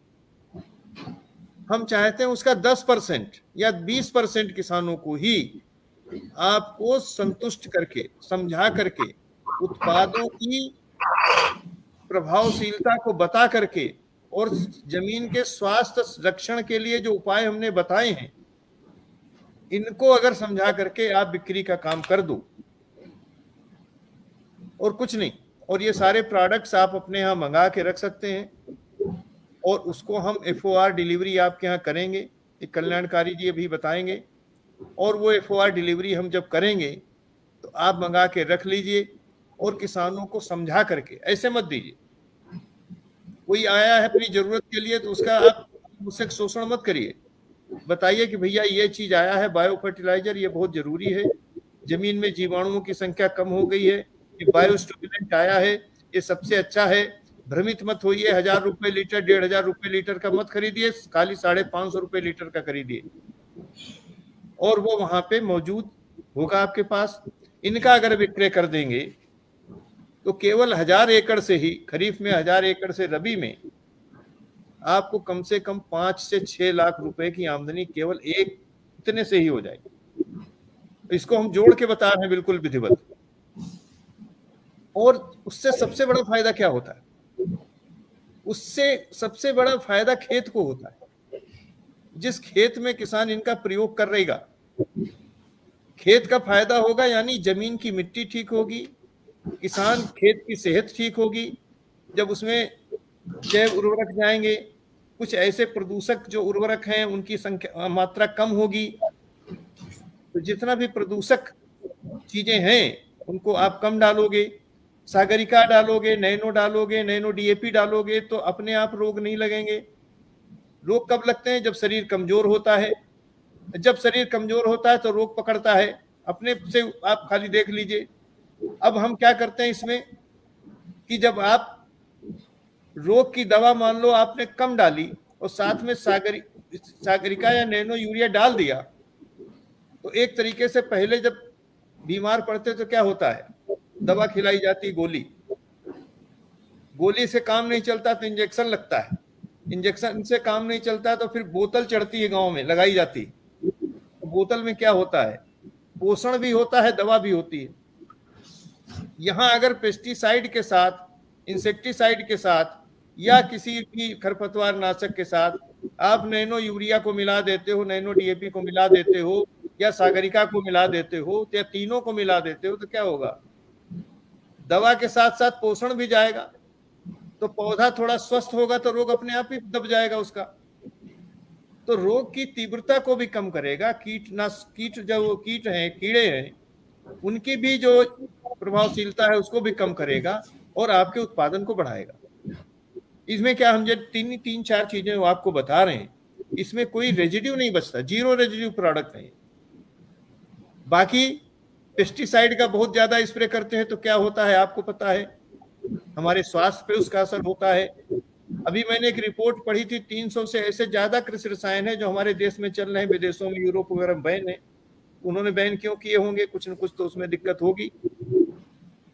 हम चाहते हैं उसका 10% या 20% किसानों को ही आपको संतुष्ट करके, समझा करके, उत्पादों की प्रभावशीलता को बता करके और जमीन के स्वास्थ्य रक्षण के लिए जो उपाय हमने बताए हैं, इनको अगर समझा करके आप बिक्री का काम कर दो और कुछ नहीं, और ये सारे प्रोडक्ट्स आप अपने यहाँ मंगा के रख सकते हैं और उसको हम FOR डिलीवरी आपके यहाँ करेंगे, एक कल्याणकारी जी अभी बताएंगे, और वो FOR डिलीवरी हम जब करेंगे तो आप मंगा के रख लीजिए और किसानों को समझा करके, ऐसे मत दीजिए। कोई आया है अपनी जरूरत के लिए तो उसका आप मुझसे शोषण मत करिए, बताइए कि भैया ये चीज आया है, बायो फर्टिलाइजर, ये बहुत जरूरी है, जमीन में जीवाणुओं की संख्या कम हो गई है, ये बायो स्टिमुलेंट आया है, ये सबसे अच्छा है, भ्रमित मत होइए, 1,000 रुपए लीटर 1,500 रुपए लीटर का मत खरीदिए, खाली 550 रुपए लीटर का खरीदिए, और वो वहां पे मौजूद होगा आपके पास। इनका अगर विक्रय कर देंगे तो केवल 1,000 एकड़ से ही, खरीफ में 1,000 एकड़ से रबी में आपको कम से कम 5 से 6 लाख रुपए की आमदनी केवल एक इतने से ही हो जाएगी। तो इसको हम जोड़ के बता रहे हैं बिल्कुल विधिवत। और उससे सबसे बड़ा फायदा क्या होता है? उससे सबसे बड़ा फायदा खेत को होता है। जिस खेत में किसान इनका प्रयोग कर रहेगा, खेत का फायदा होगा, यानी जमीन की मिट्टी ठीक होगी, किसान खेत की सेहत ठीक होगी, जब उसमें जैव उर्वरक जाएंगे, कुछ ऐसे प्रदूषक जो उर्वरक हैं उनकी संख्या मात्रा कम होगी, तो जितना भी प्रदूषक चीजें हैं उनको आप कम डालोगे, सागरिका डालोगे, नैनो DAP डालोगे, तो अपने आप रोग नहीं लगेंगे। रोग कब लगते हैं? जब शरीर कमजोर होता है। जब शरीर कमजोर होता है तो रोग पकड़ता है, अपने से आप खाली देख लीजिए। अब हम क्या करते हैं इसमें कि जब आप रोग की दवा मान लो आपने कम डाली और साथ में सागरिका या नैनो यूरिया डाल दिया, तो एक तरीके से पहले जब बीमार पड़ते तो क्या होता है, दवा खिलाई जाती, गोली से काम नहीं चलता तो इंजेक्शन लगता है, इंजेक्शन से काम नहीं चलता तो फिर बोतल चढ़ती है, गांव में लगाई जाती। तो बोतल में क्या होता है, पोषण भी होता है, दवा भी होती है। यहाँ अगर पेस्टिसाइड के साथ, इंसेक्टिसाइड के साथ या किसी भी खरपतवार नाशक के साथ आप नैनो यूरिया को मिला देते हो, नैनो DAP को मिला देते हो, या सागरिका को मिला देते हो, या तीनों को मिला देते हो, तो क्या होगा, दवा के साथ साथ पोषण भी जाएगा, तो पौधा थोड़ा स्वस्थ होगा, तो रोग अपने आप ही दब जाएगा उसका। तो रोग की तीव्रता को भी कम करेगा, कीड़े हैं उनकी भी जो प्रभावशीलता है उसको भी कम करेगा और आपके उत्पादन को बढ़ाएगा। इसमें क्या, हम जो तीन चार चीजें आपको बता रहे हैं, इसमें कोई रेजिड्यू नहीं बचता, जीरो रेजिड्यू प्रोडक्ट है। बाकी पेस्टिसाइड का बहुत ज्यादा स्प्रे करते हैं तो क्या होता है आपको पता है, हमारे स्वास्थ्य पे उसका असर होता है। अभी मैंने एक रिपोर्ट पढ़ी थी, 300 से ऐसे ज्यादा कृषि रसायन है जो हमारे देश में चल रहे हैं, विदेशों में यूरोप वगैरह में बैन है। उन्होंने बैन क्यों किए होंगे, कुछ न कुछ तो उसमें दिक्कत होगी।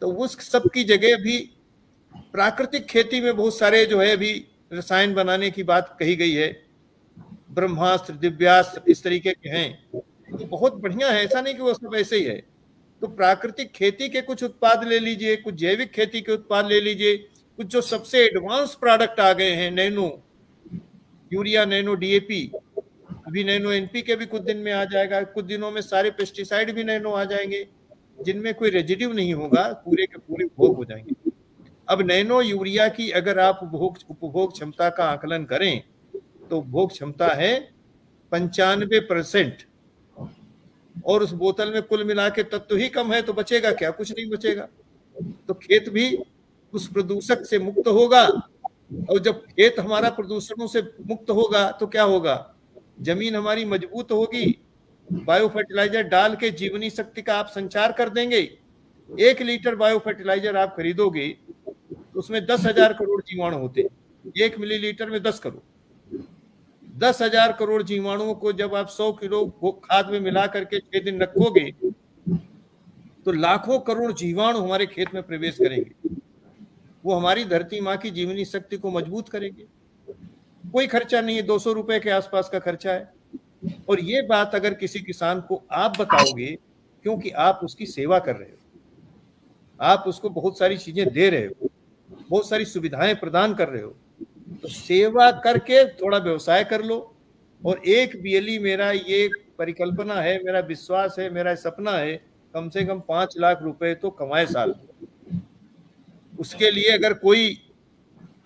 तो उस सब की जगह भी प्राकृतिक खेती में बहुत सारे जो है अभी रसायन बनाने की बात कही गई है, ब्रह्मास्त्र, दिव्यास्त्र, इस तरीके के हैं, तो बहुत बढ़िया है, ऐसा नहीं कि वो सब ऐसे ही है। तो प्राकृतिक खेती के कुछ उत्पाद ले लीजिए, कुछ जैविक खेती के उत्पाद ले लीजिए, कुछ जो सबसे एडवांस प्रोडक्ट आ गए हैं, नैनो यूरिया, नैनो डीएपी, अभी नैनो एनपीके भी कुछ दिन में आ जाएगा, कुछ दिनों में सारे पेस्टिसाइड भी नैनो आ जाएंगे जिनमें कोई रेजिड्यू नहीं होगा, पूरे के पूरे उपभोग हो जाएंगे। अब नैनो यूरिया की अगर आप उपभोग क्षमता का आकलन करें तो उपभोग क्षमता है 95%, और उस बोतल में कुल मिला के तत्व ही कम है, तो बचेगा क्या, कुछ नहीं बचेगा। तो खेत भी उस प्रदूषक से मुक्त होगा, और जब खेत हमारा प्रदूषणों से मुक्त होगा तो क्या होगा, जमीन हमारी मजबूत होगी, बायो फर्टिलाइजर डाल के जीवनी शक्ति का आप संचार कर देंगे। 1 लीटर बायो फर्टिलाइजर आप खरीदोगे तो उसमें 10,000 करोड़ जीवाणु होते हैं, 1 मिलीलीटर में 10 करोड़, 10,000 करोड़ जीवाणुओं को जब आप 100 किलो खाद में मिला करके 6 दिन रखोगे तो लाखों करोड़ जीवाणु हमारे खेत में प्रवेश करेंगे, वो हमारी धरती माँ की जीवनी शक्ति को मजबूत करेंगे। कोई खर्चा नहीं है, 200 रुपए के आसपास का खर्चा है। और ये बात अगर किसी किसान को आप बताओगे, क्योंकि आप उसकी सेवा कर रहे हो, आप उसको बहुत सारी चीजें दे रहे हो, बहुत सारी सुविधाएं प्रदान कर रहे हो, तो सेवा करके थोड़ा व्यवसाय कर लो। और एक बीएलई मेरा ये परिकल्पना है, मेरा विश्वास है, मेरा सपना है, कम से कम 5 लाख रुपए तो कमाए साल। उसके लिए अगर कोई,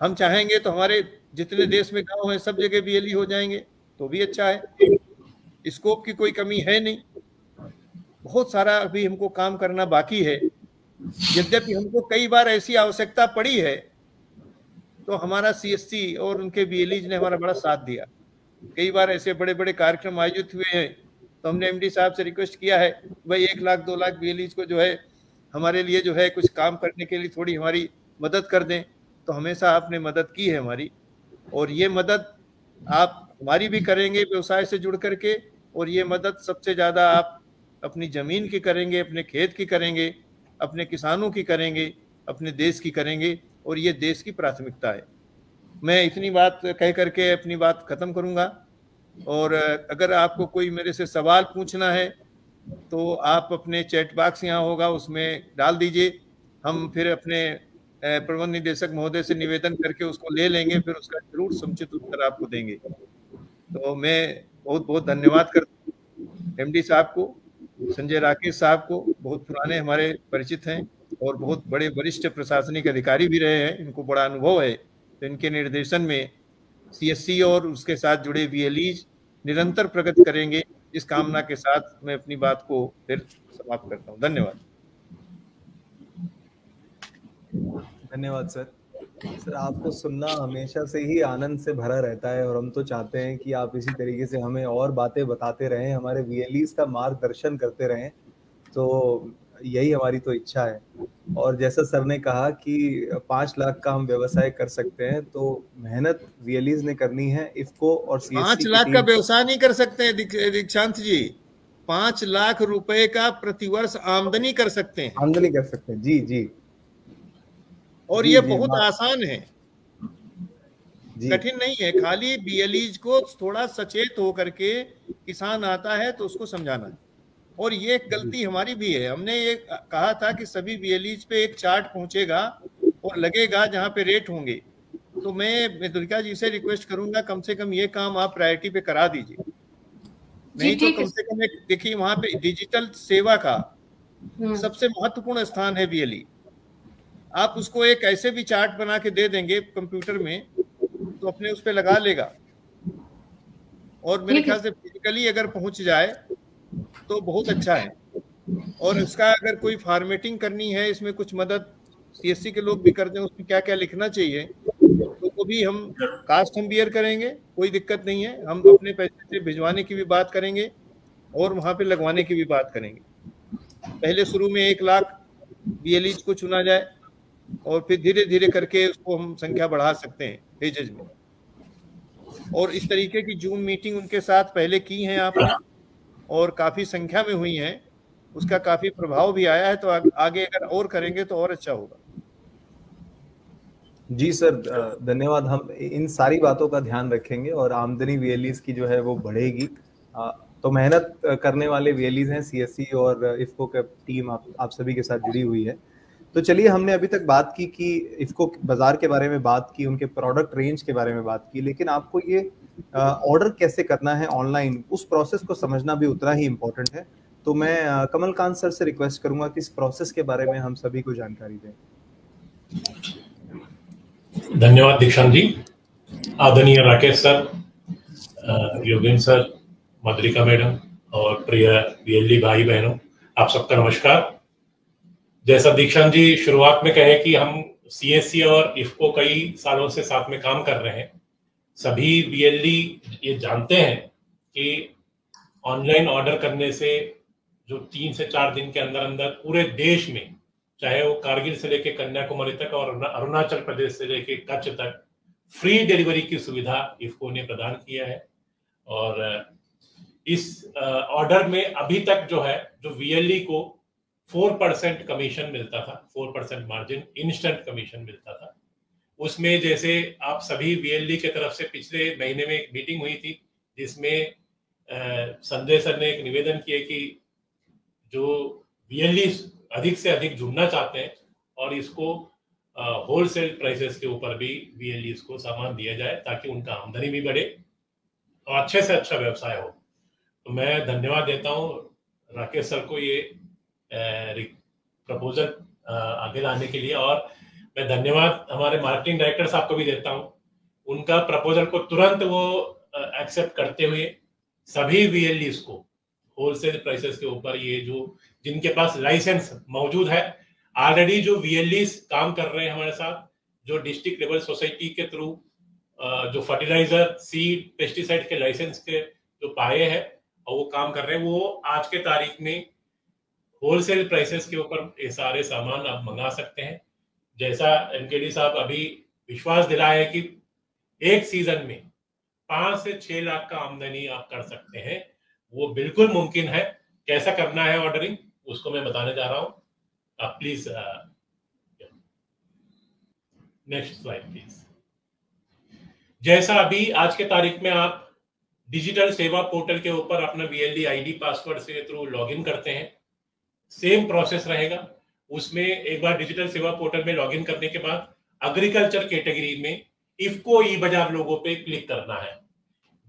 हम चाहेंगे तो हमारे जितने देश में गांव हैं सब जगह बीएलई हो जाएंगे तो भी अच्छा है, स्कोप की कोई कमी है नहीं। बहुत सारा अभी हमको काम करना बाकी है, यद्यपि हमको कई बार ऐसी आवश्यकता पड़ी है तो हमारा सीएससी और उनके बीएलईज ने हमारा बड़ा साथ दिया। कई बार ऐसे बड़े बड़े कार्यक्रम आयोजित हुए हैं तो हमने एमडी साहब से रिक्वेस्ट किया है भाई 1 लाख 2 लाख बीएलईज को जो है हमारे लिए जो है कुछ काम करने के लिए थोड़ी हमारी मदद कर दें, तो हमेशा आपने मदद की है हमारी, और ये मदद आप हमारी भी करेंगे व्यवसाय से जुड़ करके, और ये मदद सबसे ज़्यादा आप अपनी ज़मीन की करेंगे, अपने खेत की करेंगे, अपने किसानों की करेंगे, अपने देश की करेंगे, और ये देश की प्राथमिकता है। मैं इतनी बात कह करके अपनी बात ख़त्म करूँगा, और अगर आपको कोई मेरे से सवाल पूछना है तो आप अपने चैट बॉक्स यहाँ होगा उसमें डाल दीजिए, हम फिर अपने प्रबंध निदेशक महोदय से निवेदन करके उसको ले लेंगे, फिर उसका जरूर समुचित उत्तर आपको देंगे। तो मैं बहुत बहुत धन्यवाद करता हूँ एमडी साहब को, संजय राकेश साहब को, बहुत पुराने हमारे परिचित हैं और बहुत बड़े वरिष्ठ प्रशासनिक अधिकारी भी रहे हैं, इनको बड़ा अनुभव है। तो इनके निर्देशन में सीएससी और उसके साथ जुड़े बीएलईज निरंतर प्रगति करेंगे, इस कामना के साथ मैं अपनी बात को फिर समाप्त करता हूँ। धन्यवाद। धन्यवाद सर। सर आपको सुनना हमेशा से ही आनंद से भरा रहता है, और हम तो चाहते हैं कि आप इसी तरीके से हमें और बातें बताते रहें, हमारे बीएलईज का मार्गदर्शन करते रहें, तो यही हमारी तो इच्छा है। और जैसा सर ने कहा कि 5 लाख का हम व्यवसाय कर सकते हैं, तो मेहनत बीएलईज ने करनी है, इफको और सीएससी 5 लाख का व्यवसाय नहीं कर सकते हैं दीक्षांत जी, 5 लाख रुपए का प्रतिवर्ष आमदनी कर सकते हैं, आमदनी कर सकते हैं। जी जी, और ये बहुत आसान है, कठिन नहीं है। खाली बीएलईज को थोड़ा सचेत होकर के किसान आता है तो उसको समझाना है। और ये एक गलती हमारी भी है, हमने ये कहा था कि सभी बीएलईज पे एक चार्ट पहुंचेगा और लगेगा जहां पे रेट होंगे, तो मैं दुर्गा जी से रिक्वेस्ट करूंगा कम से कम ये काम आप प्रायोरिटी पे करा दीजिए, नहीं तो कम से कम एक देखिए वहां पे डिजिटल सेवा का सबसे महत्वपूर्ण स्थान है बीएलई। आप उसको एक ऐसे भी चार्ट बना के दे देंगे कंप्यूटर में तो अपने उस पे लगा लेगा, और मेरे ख्याल से फिजिकली अगर पहुंच जाए तो बहुत अच्छा है। और इसका अगर कोई फॉर्मेटिंग करनी है, इसमें कुछ मदद सीएससी के लोग भी कर दें, उसमें क्या क्या लिखना चाहिए, तो वो भी हम कास्ट हम बियर करेंगे, कोई दिक्कत नहीं है। हम अपने पैसे से भिजवाने की भी बात करेंगे और वहां पे लगवाने की भी बात करेंगे। पहले शुरू में 1 लाख VLEs को चुना जाए और फिर धीरे धीरे करके उसको हम संख्या बढ़ा सकते हैं फेजेज में। और इस तरीके की जूम मीटिंग उनके साथ पहले की हैं आपने और काफी संख्या में हुई हैं, उसका काफी प्रभाव भी आया है। तो आगे अगर और करेंगे तो और अच्छा होगा। जी सर, धन्यवाद। हम इन सारी बातों का ध्यान रखेंगे और आमदनी VLEs की जो है वो बढ़ेगी। तो मेहनत करने वाले VLEs हैं, CSC और इफ्को का टीम आप सभी के साथ जुड़ी हुई है। तो चलिए, हमने अभी तक बात की कि इफ्को बाजार के बारे में बात की, उनके प्रोडक्ट रेंज के बारे में बात की, लेकिन आपको ये ऑर्डर कैसे करना है ऑनलाइन, उस प्रोसेस को समझना भी उतना ही इम्पोर्टेंट है। तो मैं कमलकांत सर से रिक्वेस्ट करूंगा कि इस प्रोसेस के बारे में हम सभी को जानकारी दें। धन्यवाद दीक्षांत जी। आदरणीय राकेश सर, योगेंद्र सर, मधुरिका मैडम और प्रिय VLE भाई बहनों, आप सबका नमस्कार। जैसा दीक्षांत जी शुरुआत में कहे कि हम CSC और इफ्को कई सालों से साथ में काम कर रहे हैं। सभी VLE ये जानते हैं कि ऑनलाइन ऑर्डर करने से जो 3 से 4 दिन के अंदर अंदर पूरे देश में, चाहे वो कारगिल से लेके कन्याकुमारी तक और अरुणाचल प्रदेश से लेके कच्छ तक, फ्री डिलीवरी की सुविधा इफ्को ने प्रदान किया है। और इस ऑर्डर में अभी तक जो है, जो VLE को 4% कमीशन मिलता था, 4% मार्जिन इंस्टेंट कमीशन मिलता था। उसमें जैसे आप सभी VLE के तरफ से पिछले महीने में एक मीटिंग हुई थी, जिसमें संजय सर ने एक निवेदन किया कि जो VLE अधिक से अधिक जुड़ना चाहते हैं और इसको होलसेल प्राइसेस के ऊपर भी VLEs को सामान दिया जाए ताकि उनका आमदनी भी बढ़े और अच्छे से अच्छा व्यवसाय हो। तो मैं धन्यवाद देता हूँ राकेश सर को ये प्रपोजल आगे लाने के लिए, और मैं धन्यवाद हमारे मार्केटिंग डायरेक्टर साहब को भी देता हूँ। उनका प्रपोजल को तुरंत वो एक्सेप्ट करते हुए सभी VLEs को होलसेल प्राइसेस के ऊपर, ये जो जिनके पास लाइसेंस मौजूद है, ऑलरेडी जो VLEs काम कर रहे हैं हमारे साथ, जो डिस्ट्रिक्ट लेवल सोसाइटी के थ्रू जो फर्टिलाइजर, सीड, पेस्टिसाइड के लाइसेंस के जो पाए हैं और वो काम कर रहे हैं, वो आज के तारीख में होलसेल प्राइसेस के ऊपर ये सारे सामान आप मंगा सकते हैं। जैसा MKD साहब अभी विश्वास दिलाया है कि एक सीजन में 5 से 6 लाख का आमदनी आप कर सकते हैं, वो बिल्कुल मुमकिन है। कैसा करना है ऑर्डरिंग, उसको मैं बताने जा रहा हूं। आप प्लीज नेक्स्ट स्लाइड प्लीज। जैसा अभी आज के तारीख में आप डिजिटल सेवा पोर्टल के ऊपर अपना VLE ID पासवर्ड से थ्रू लॉगिन करते हैं, सेम प्रोसेस रहेगा। उसमें एक बार डिजिटल सेवा पोर्टल में लॉगिन करने के बाद एग्रीकल्चर कैटेगरी में इफ्को ई बाजार लोगो पे क्लिक करना है।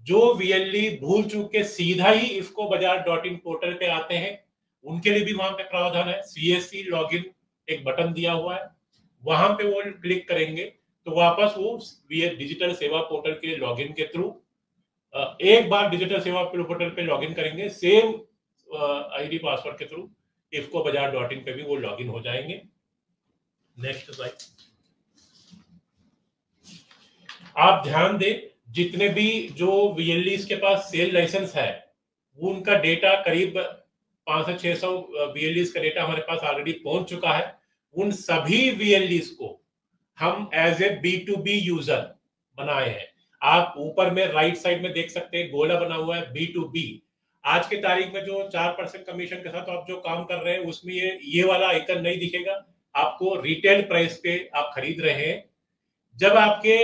जो VLE भूल चूक के सीधा ही इफ्को बाजार.in पोर्टल पे आते हैं, उनके लिए भी वहां पे प्रावधान है। CSC लॉगिन एक बटन दिया हुआ है, वहां पे वो क्लिक करेंगे तो वापस वो डिजिटल सेवा पोर्टल के लॉगिन के थ्रू एक बार डिजिटल सेवा पोर्टल पे लॉगिन करेंगे, सेम ID पासवर्ड के थ्रू इफ्को बाजार.in पे भी वो लॉगिन हो जाएंगे। Next slide. आप ध्यान दें, जितने भी जो VLEs के पास सेल लाइसेंस है, वो उनका डेटा करीब 500 से 600 VLEs का डेटा हमारे पास ऑलरेडी पहुंच चुका है। उन सभी VLEs को हम एज ए B2B यूजर बनाए हैं। आप ऊपर में राइट साइड में देख सकते हैं, गोला बना हुआ है B2B। आज के तारीख में जो 4% कमीशन के साथ आप जो काम कर रहे हैं, उसमें ये वाला आइकन नहीं दिखेगा आपको। रिटेल प्राइस पे आप खरीद रहे हैं। जब आपके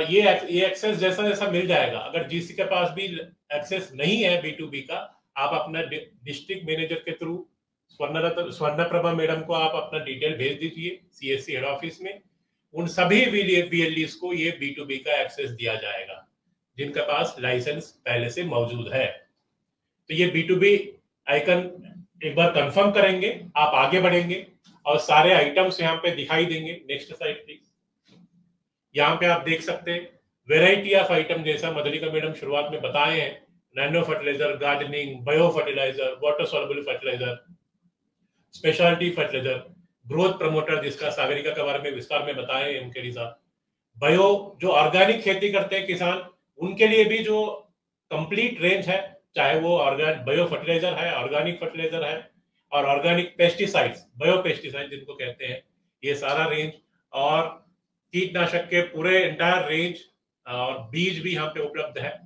ये एक्सेस जैसा जैसा मिल जाएगा, अगर जिसके के पास भी एक्सेस नहीं है B2B का, आप अपना डिस्ट्रिक्ट मैनेजर के थ्रू स्वर्णप्रभा मैडम को आप अपना डिटेल भेज दीजिए CSC हेड ऑफिस में। उन सभी VLEs को ये B2B का एक्सेस दिया जाएगा जिनके पास लाइसेंस पहले से मौजूद है। तो ये B2B आइकन एक बार कंफर्म करेंगे, आप आगे बढ़ेंगे और सारे आइटम्स यहाँ पे दिखाई देंगे। Next slide please. यहाँ पे आप देख सकते हैं वेराइटी ऑफ आइटम, जैसा मधुलिका मैडम शुरुआत में बताए हैं, nano fertiliser, gardening, bio fertiliser, water soluble fertiliser, speciality fertiliser, growth promoter जिसका सागरिका के बारे में विस्तार में बताए MKD साहब, बायो जो ऑर्गेनिक खेती करते हैं किसान, उनके लिए भी जो कंप्लीट रेंज है, चाहे वो बायो फर्टिलाइजर है, ऑर्गेनिक फर्टिलाइजर है, और ऑर्गेनिक पेस्टिसाइड्स, बायोपेस्टिसाइड जिनको कहते हैं, ये सारा रेंज, और कीटनाशक के पूरे एंटायर रेंज और बीज भी यहाँ पे उपलब्ध है।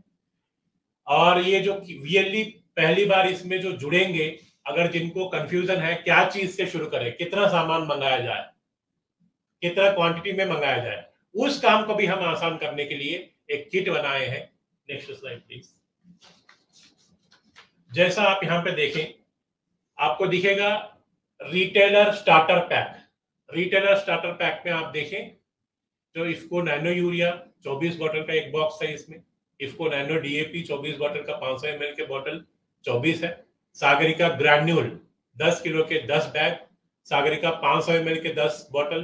और ये जो वीएलई पहली बार इसमें जो जुड़ेंगे, अगर जिनको कंफ्यूजन है क्या चीज से शुरू करें, कितना सामान मंगाया जाए, कितना क्वांटिटी में मंगाया जाए, उस काम को भी हम आसान करने के लिए एक किट बनाए हैं। Next slide please. जैसा आप यहाँ पे देखें, आपको दिखेगा retailer starter pack. Retailer starter pack में आप देखें जो इफ्को नैनो यूरिया 24 बॉटल का एक बॉक्स है, इसमें इफ्को नैनो डीएपी 24 बॉटल का 500 ml के बॉटल 24 है, सागरिका ग्रैन्यूल 10 किलो के 10 बैग, सागरिका 500 ml के 10 बॉटल,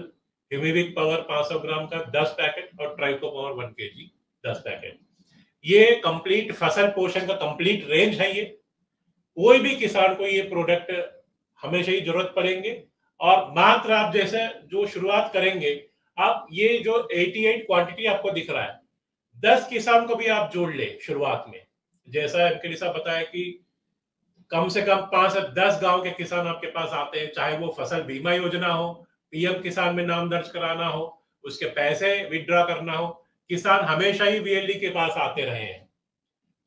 ह्यूमिविक पावर 500 ग्राम का 10 पैकेट और ट्राइको पावर 1 kg 10 पैकेट। ये कंप्लीट फसल पोषण का कंप्लीट रेंज है। ये कोई भी किसान को ये प्रोडक्ट हमेशा ही जरूरत पड़ेंगे, और मात्र आप जैसे जो शुरुआत करेंगे, आप ये जो 88 क्वांटिटी आपको दिख रहा है, 10 किसान को भी आप जोड़ ले शुरुआत में। जैसा एमके साहब बताया कि कम से कम 5 से 10 गांव के किसान आपके पास आते हैं, चाहे वो फसल बीमा योजना हो, पीएम किसान में नाम दर्ज कराना हो, उसके पैसे विड्रॉ करना हो, किसान हमेशा ही वीएलई के पास आते रहे हैं।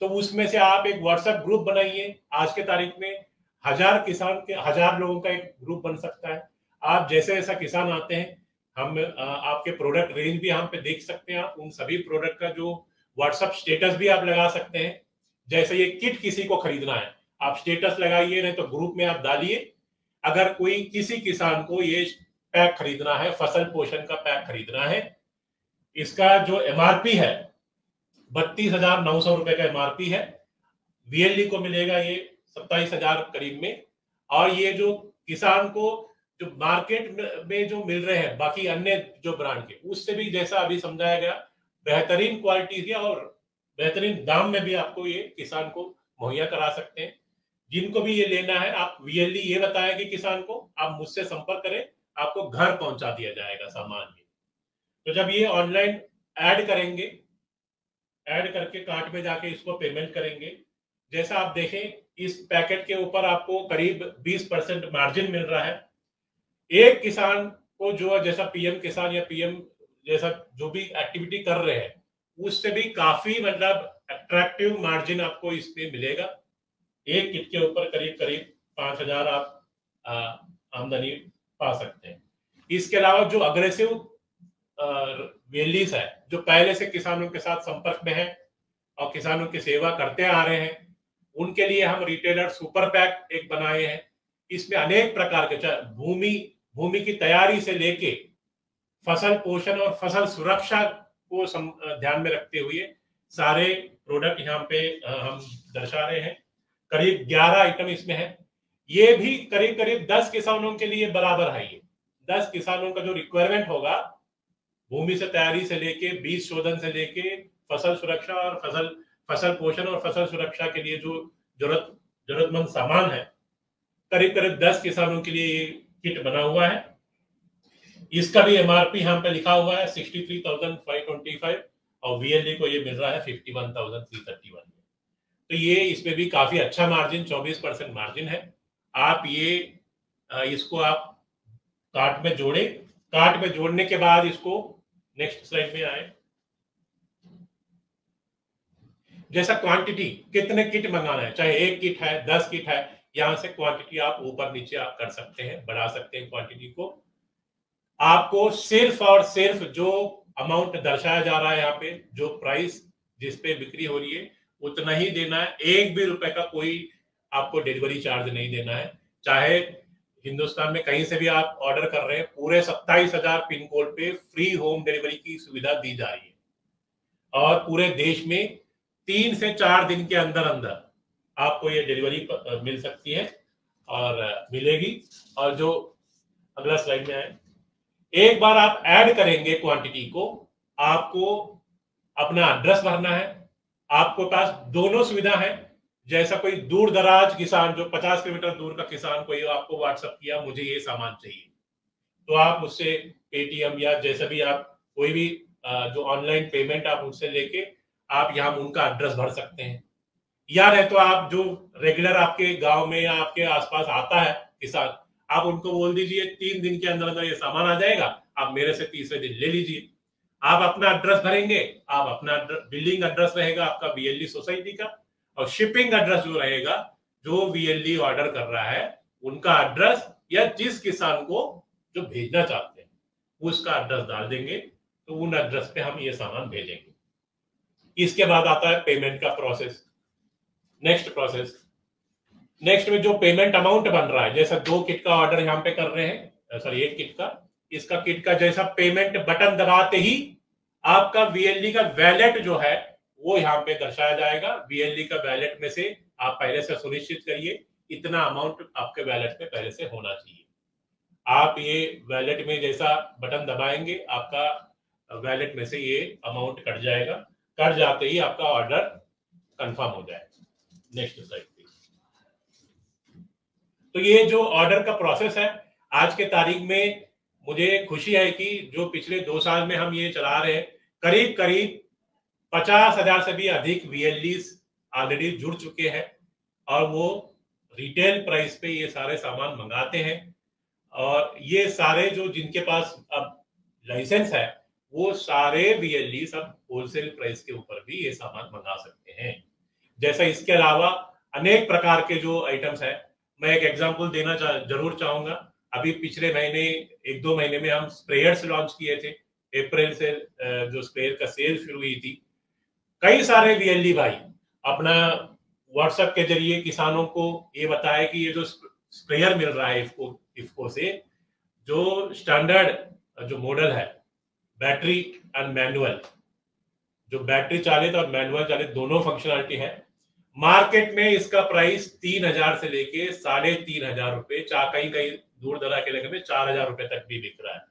तो उसमें से आप एक व्हाट्सएप ग्रुप बनाइए। आज के तारीख में 1000 किसान के 1000 लोगों का एक ग्रुप बन सकता है। आप जैसे जैसा किसान आते हैं, हम आपके प्रोडक्ट रेंज भी यहाँ पे देख सकते हैं। आप उन सभी प्रोडक्ट का जो व्हाट्सएप स्टेटस भी आप लगा सकते हैं। जैसे ये किट किसी को खरीदना है, आप स्टेटस लगाइए, नहीं तो ग्रुप में आप डालिए। अगर कोई किसी किसान को ये पैक खरीदना है, फसल पोषण का पैक खरीदना है, इसका जो एमआरपी है 32,900 रुपए का एमआरपी है। वीएलई को मिलेगा ये 27,000 करीब में। और ये जो किसान को जो मार्केट में जो मिल रहे हैं बाकी अन्य जो ब्रांड के, उससे भी जैसा अभी समझाया गया, बेहतरीन क्वालिटी की और बेहतरीन दाम में भी आपको ये किसान को मुहैया करा सकते हैं। जिनको भी ये लेना है, आप वीएलई ये बताया कि किसान को आप मुझसे संपर्क करें, आपको घर पहुंचा दिया जाएगा सामान। तो जब ये ऑनलाइन ऐड करेंगे, ऐड करके कार्ट में जाके इसको पेमेंट करेंगे, जैसा आप देखें इस पैकेट के ऊपर आपको करीब 20% मार्जिन मिल रहा है। एक किसान को जो जैसा पीएम किसान या पीएम जैसा जो भी एक्टिविटी कर रहे हैं, उससे भी काफी मतलब अट्रैक्टिव मार्जिन आपको इसमें मिलेगा। एक किट के ऊपर करीब करीब 5,000 आप आमदनी पा सकते हैं। इसके अलावा जो अग्रेसिव वीएलईस है, जो पहले से किसानों के साथ संपर्क में है और किसानों की सेवा करते आ रहे हैं, उनके लिए हम रिटेलर सुपर पैक एक बनाए हैं। इसमें अनेक प्रकार के भूमि की तैयारी से लेके फसल पोषण और फसल सुरक्षा को ध्यान में रखते हुए सारे प्रोडक्ट यहाँ पे हम दर्शा रहे हैं। करीब 11 आइटम इसमें है। ये भी करीब करीब 10 किसानों के लिए बराबर है। ये 10 किसानों का जो रिक्वायरमेंट होगा, भूमि से तैयारी से लेके बीज शोधन से लेके फसल सुरक्षा और फसल पोषण और फसल सुरक्षा के लिए जो जरूरतमंद सामान है, करीब करीब 10 किसानों के लिए ये किट बना हुआ है। इसका भी एमआरपी यहाँ पे लिखा हुआ है 63,525 और वीएलई को ये मिल रहा है 51,331। तो ये इसमें भी काफी अच्छा मार्जिन 24% मार्जिन है। आप ये इसको आप कार्ट में जोड़े। कार्ट में जोड़ने के बाद इसको नेक्स्ट स्लाइड में आए, जैसा क्वांटिटी कितने किट मंगाना है, चाहे 1 किट है 10 किट है, यहां से क्वांटिटी आप ऊपर नीचे आप कर सकते हैं, बढ़ा सकते हैं क्वांटिटी को। आपको सिर्फ और सिर्फ जो अमाउंट दर्शाया जा रहा है यहाँ पे, जो प्राइस जिस पे बिक्री हो रही है, उतना ही देना है। 1 भी रुपए का कोई आपको डिलीवरी चार्ज नहीं देना है। चाहे हिंदुस्तान में कहीं से भी आप ऑर्डर कर रहे हैं, पूरे 27,000 पिन कोड पे फ्री होम डिलीवरी की सुविधा दी जा रही है और पूरे देश में 3 से 4 दिन के अंदर अंदर आपको ये डिलीवरी मिल सकती है और मिलेगी। और जो अगला स्लाइड में आए, एक बार आप ऐड करेंगे क्वांटिटी को, आपको अपना एड्रेस भरना है। आपको पास दोनों सुविधा है। जैसा कोई दूर दराज किसान, जो 50 किलोमीटर दूर का किसान कोई आपको व्हाट्सएप किया मुझे ये सामान चाहिए, तो आप उससे पेटीएम या जैसा भी आप कोई भी जो ऑनलाइन पेमेंट आप उससे लेके आप यहाँ उनका एड्रेस भर सकते हैं। या नहीं तो आप जो रेगुलर आपके गांव में या आपके आसपास आता है किसान, आप उनको बोल दीजिए 3 दिन के अंदर अंदर ये सामान आ जाएगा, आप मेरे से तीसरे दिन ले लीजिए। आप अपना एड्रेस भरेंगे, आप अपना बिल्डिंग एड्रेस रहेगा आपका VLE सोसाइटी का, और शिपिंग एड्रेस जो रहेगा, जो VLE ऑर्डर कर रहा है उनका एड्रेस, या जिस किसान को जो भेजना चाहते हैं उसका एड्रेस डाल देंगे, तो उन एड्रेस पे हम ये सामान भेजेंगे। इसके बाद आता है पेमेंट का प्रोसेस। नेक्स्ट में जो पेमेंट अमाउंट बन रहा है, जैसा 2 किट का ऑर्डर यहाँ पे कर रहे हैं, सॉरी 1 किट का, इसका किट का जैसा पेमेंट बटन दबाते ही आपका VLE का वैलेट जो है वो यहाँ पे दर्शाया जाएगा। VLE का वैलेट में से आप पहले से सुनिश्चित करिए इतना अमाउंट आपके वैलेट में पहले से होना चाहिए। आप ये वैलेट में जैसा बटन दबाएंगे आपका वैलेट में से ये अमाउंट कट जाएगा, कट जाते ही आपका ऑर्डर कंफर्म हो जाएगा। Next slide please. तो ये जो ऑर्डर का प्रोसेस है, आज के तारीख में मुझे खुशी है कि जो पिछले 2 साल में हम ये चला रहे हैं, करीब करीब 50,000 से भी अधिक VLEs ऑलरेडी जुड़ चुके हैं, और वो रिटेल प्राइस पे ये सारे सामान मंगाते हैं। और ये सारे जो जिनके पास अब लाइसेंस है वो सारे VLEs अब होलसेल प्राइस के ऊपर भी ये सामान मंगा सकते हैं। जैसा इसके अलावा अनेक प्रकार के जो आइटम्स है, मैं एक एग्जांपल देना जरूर चाहूंगा। अभी पिछले महीने 1-2 महीने में हम स्प्रेयर्स लॉन्च किए थे। अप्रैल से जो स्प्रेयर का सेल शुरू हुई थी, कई सारे VLE भाई अपना व्हाट्सएप के जरिए किसानों को ये बताया कि ये जो स्प्रेयर मिल रहा है इफ्को से, जो स्टैंडर्ड जो मॉडल है बैटरी एंड मैनुअल, जो बैटरी चालित और मैनुअल चालित दोनों फंक्शनलिटी है, मार्केट में इसका प्राइस 3,000 से लेके 3,500 रुपए, कहीं कहीं दूर दराज के इलाके में 4,000 रुपए तक भी बिक रहा है।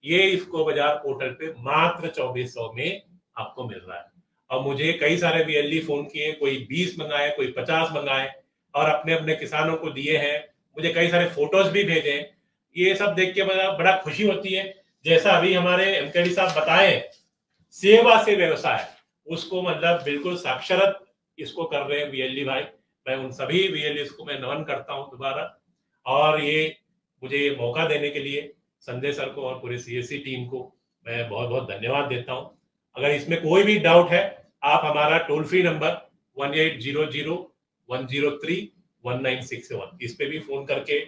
ये इफ्को बाजार पोर्टल पे मात्र 2400 में आपको मिल रहा है। और मुझे कई सारे VLE फोन किए, कोई 20 मंगाए, कोई 50 मंगाए, और अपने अपने किसानों को दिए हैं। मुझे कई सारे फोटोज भी भेजे। ये सब देख के बड़ा खुशी होती है। जैसा अभी हमारे MKD साहब बताए, सेवा से व्यवसाय, उसको मतलब बिल्कुल साक्षरत इसको कर रहे हैं VLE भाई। मैं उन सभी VLEs को मैं नमन करता हूं दोबारा, और ये मुझे ये मौका देने के लिए संजय सर को और पूरे CSC टीम को मैं बहुत बहुत धन्यवाद देता हूं। अगर इसमें कोई भी डाउट है, आप हमारा टोल फ्री नंबर 1800-103-1967 इस पे भी फोन करके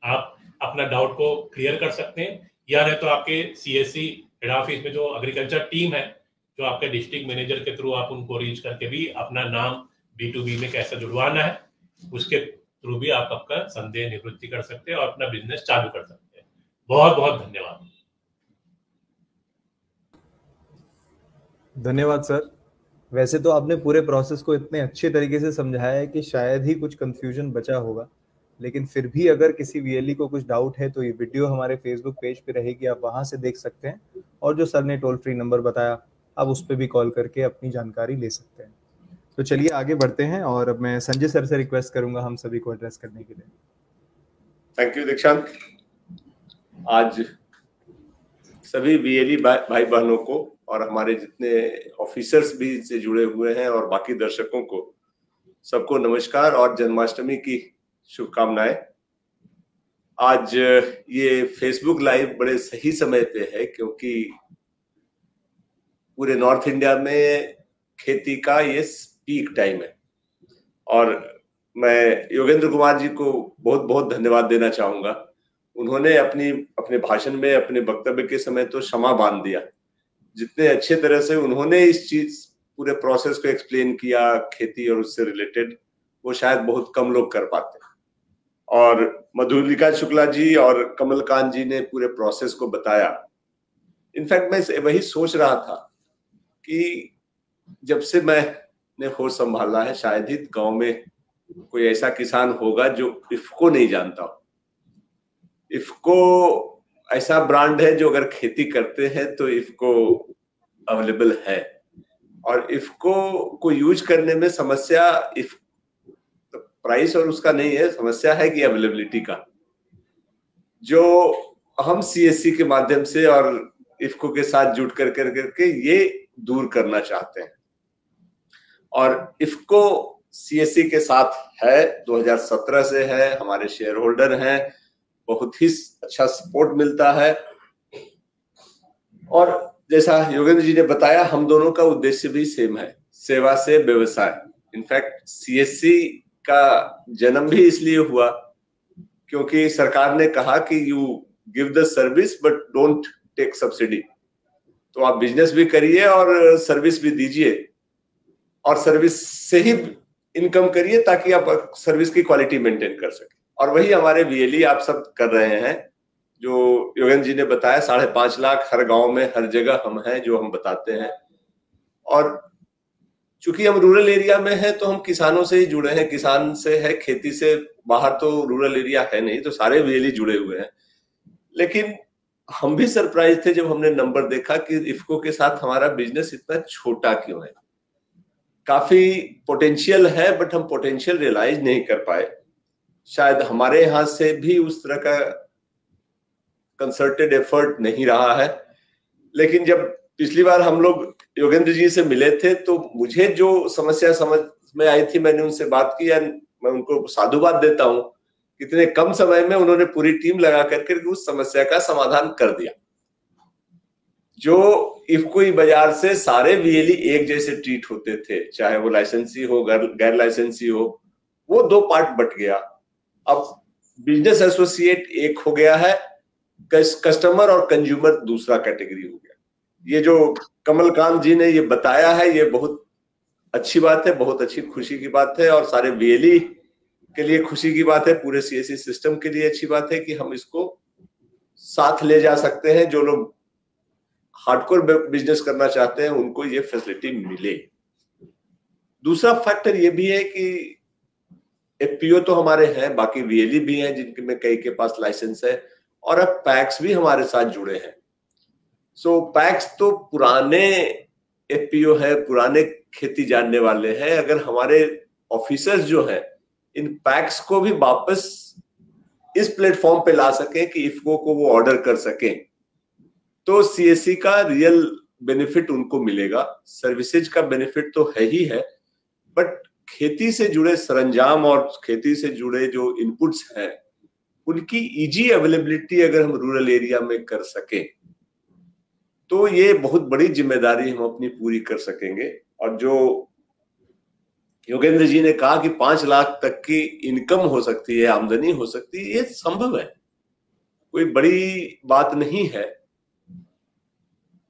आप अपना डाउट को क्लियर कर सकते हैं, या नहीं तो आपके CSC हेड ऑफिस में जो एग्रीकल्चर टीम है, जो आपके डिस्ट्रिक्ट मैनेजर के थ्रू आप उनको रीच करके भी अपना नाम B2B में कैसे जुड़वाना है उसके थ्रू भी आप आपका संदेह निवृत्ति कर सकते हैं और अपना बिजनेस चालू कर सकते हैं। बहुत बहुत धन्यवाद। धन्यवाद सर। वैसे तो आपने पूरे प्रोसेस को इतने अच्छे तरीके से समझाया है कि शायद ही कुछ कंफ्यूजन बचा होगा, लेकिन फिर भी अगर किसी VLE को कुछ डाउट है तो ये वीडियो हमारे फेसबुक पेज पे रहेगी, आप वहां से देख सकते हैं, और जो सर ने टोल फ्री नंबर बताया आप उस पर भी कॉल करके अपनी जानकारी ले सकते हैं। तो चलिए आगे बढ़ते हैं, और अब मैं संजय सर से रिक्वेस्ट करूंगा हम सभी को एड्रेस करने के लिए। थैंक यू दीक्षांत। आज सभी VLE भाई बहनों को और हमारे जितने ऑफिसर्स भी से जुड़े हुए हैं और बाकी दर्शकों को सबको नमस्कार और जन्माष्टमी की शुभकामनाएं। आज ये फेसबुक लाइव बड़े सही समय पे है, क्योंकि पूरे नॉर्थ इंडिया में खेती का ये पीक टाइम है, और मैं योगेंद्र कुमार जी को बहुत बहुत धन्यवाद देना चाहूंगा। उन्होंने अपने भाषण में, अपने वक्तव्य के समय तो क्षमा बांध दिया। जितने अच्छे तरह से उन्होंने इस चीज पूरे प्रोसेस को एक्सप्लेन किया, खेती और उससे रिलेटेड, वो शायद बहुत कम लोग कर पाते। और मधुलिका शुक्ला जी और कमलकांत जी ने पूरे प्रोसेस को बताया। इनफैक्ट मैं वही सोच रहा था कि जब से मैंने होश संभाला है, शायद ही गांव में कोई ऐसा किसान होगा जो इफ्को नहीं जानता हो। इफ्को ऐसा ब्रांड है जो अगर खेती करते हैं तो इफ्को अवेलेबल है, और इफ्को को यूज करने में समस्या प्राइस और उसका नहीं है, समस्या है कि अवेलेबिलिटी का, जो हम CSC के माध्यम से और इफ्को के साथ जुट करके ये दूर करना चाहते हैं। और इफ्को सीएससी के साथ है, 2017 से है, हमारे शेयर होल्डर हैं, बहुत ही अच्छा सपोर्ट मिलता है। और जैसा योगेंद्र जी ने बताया, हम दोनों का उद्देश्य भी सेम है, सेवा से व्यवसाय। इनफैक्ट सीएससी का जन्म भी इसलिए हुआ क्योंकि सरकार ने कहा कि you give the service but don't take subsidy. तो आप बिजनेस भी करिए और सर्विस भी दीजिए, और सर्विस से ही इनकम करिए ताकि आप सर्विस की क्वालिटी मेंटेन कर सके। और वही हमारे वीएलई आप सब कर रहे हैं, जो योगेंद्र जी ने बताया, 5.5 लाख हर गांव में हर जगह हम हैं, जो हम बताते हैं। और चूंकि हम रूरल एरिया में हैं तो हम किसानों से ही जुड़े हैं, किसान से है, खेती से बाहर तो रूरल एरिया है नहीं, तो सारे वीएलई जुड़े हुए हैं। लेकिन हम भी सरप्राइज थे जब हमने नंबर देखा कि इफको के साथ हमारा बिजनेस इतना छोटा क्यों है। काफी पोटेंशियल है, बट हम पोटेंशियल रियलाइज नहीं कर पाए। शायद हमारे यहाँ से भी उस तरह का कंसर्टेड एफर्ट नहीं रहा है। लेकिन जब पिछली बार हम लोग योगेंद्र जी से मिले थे तो मुझे जो समस्या समझ में आई थी, मैंने उनसे बात की, मैं उनको साधुवाद देता हूँ, कितने कम समय में उन्होंने पूरी टीम लगा करके उस समस्या का समाधान कर दिया। जो इफको बाजार से सारे वीएलई एक जैसे ट्रीट होते थे, चाहे वो लाइसेंसी हो गैर लाइसेंसी हो, वो 2 पार्ट बट गया। अब बिजनेस एसोसिएट एक हो गया है, कस्टमर और कंज्यूमर दूसरा कैटेगरी हो गया। ये जो कमलकांत जी ने ये बताया है, ये बहुत अच्छी बात है, बहुत अच्छी खुशी की बात है, और सारे वीएलई के लिए खुशी की बात है, पूरे सीएससी सिस्टम के लिए अच्छी बात है कि हम इसको साथ ले जा सकते हैं। जो लोग हार्डकोर बिजनेस करना चाहते हैं उनको ये फैसिलिटी मिले। दूसरा फैक्टर ये भी है कि एफपीओ तो हमारे हैं, बाकी वीएलई भी हैं जिनके में कई के पास लाइसेंस है, और अब पैक्स भी हमारे साथ जुड़े हैं। सो पैक्स तो पुराने एफपीओ है, पुराने खेती जानने वाले हैं। अगर हमारे ऑफिसर्स जो हैं इन पैक्स को भी वापस इस प्लेटफॉर्म पे ला सकें कि इफको को वो ऑर्डर कर सकें, तो सीएससी का रियल बेनिफिट उनको मिलेगा। सर्विसेज का बेनिफिट तो है ही है, बट खेती से जुड़े सरंजाम और खेती से जुड़े जो इनपुट्स हैं उनकी इजी अवेलेबिलिटी अगर हम रूरल एरिया में कर सकें तो ये बहुत बड़ी जिम्मेदारी हम अपनी पूरी कर सकेंगे। और जो योगेंद्र जी ने कहा कि 5 लाख तक की इनकम हो सकती है, आमदनी हो सकती है, ये संभव है, कोई बड़ी बात नहीं है।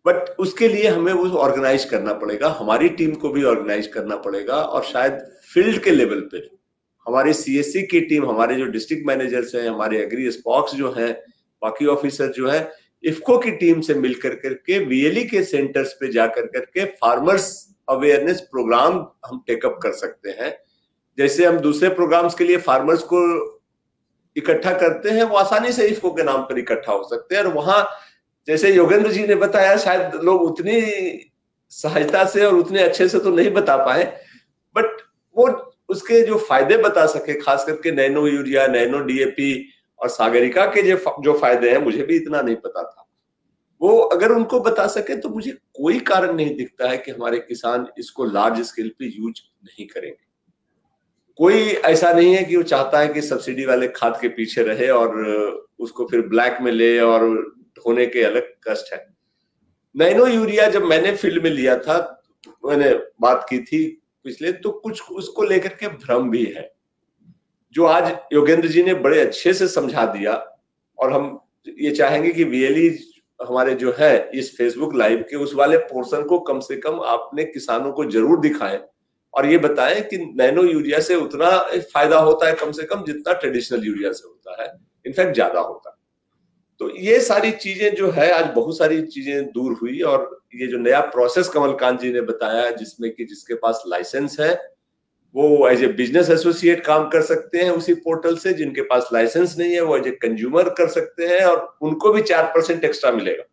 बट उसके लिए हमें वो ऑर्गेनाइज करना पड़ेगा, हमारी टीम को भी ऑर्गेनाइज करना पड़ेगा। और शायद फील्ड के लेवल पे हमारी सीएससी की टीम, हमारे जो डिस्ट्रिक्ट मैनेजर्स हैं, हमारे एग्री स्पॉक्स जो हैं, बाकी ऑफिसर जो है, इफको की टीम से मिलकर करके वीएलई के सेंटर्स पे जाकर करके फार्मर्स अवेयरनेस प्रोग्राम हम टेकअप कर सकते हैं। जैसे हम दूसरे प्रोग्राम्स के लिए फार्मर्स को इकट्ठा करते हैं, वो आसानी से इफको के नाम पर इकट्ठा हो सकते हैं। और वहां जैसे योगेंद्र जी ने बताया, शायद लोग उतनी सहायता से और उतने अच्छे से तो नहीं बता पाए, बट वो उसके जो फायदे बता सके, खास करके नैनो यूरिया, नैनो डीएपी और सागरिका के जो फायदे हैं, मुझे भी इतना नहीं पता था, वो अगर उनको बता सके तो मुझे कोई कारण नहीं दिखता है कि हमारे किसान इसको लार्ज स्केल पे यूज नहीं करेंगे। कोई ऐसा नहीं है कि वो चाहता है कि सब्सिडी वाले खाद के पीछे रहे और उसको फिर ब्लैक में ले और होने के अलग कष्ट है। नैनो यूरिया जब मैंने फील्ड में लिया था, मैंने बात की थी पिछले, तो कुछ उसको लेकर के भ्रम भी है, जो आज योगेंद्र जी ने बड़े अच्छे से समझा दिया। और हम ये चाहेंगे कि वीएलई हमारे जो है इस फेसबुक लाइव के उस वाले पोर्शन को कम से कम आपने किसानों को जरूर दिखाएं और ये बताएं कि नैनो यूरिया से उतना फायदा होता है कम से कम जितना ट्रेडिशनल यूरिया से होता है, इनफैक्ट ज्यादा होता है। तो ये सारी चीजें जो है, आज बहुत सारी चीजें दूर हुई। और ये जो नया प्रोसेस कमलकांत जी ने बताया, जिसमें कि जिसके पास लाइसेंस है वो एज ए बिजनेस एसोसिएट काम कर सकते हैं उसी पोर्टल से, जिनके पास लाइसेंस नहीं है वो एज ए कंज्यूमर कर सकते हैं, और उनको भी 4% एक्स्ट्रा मिलेगा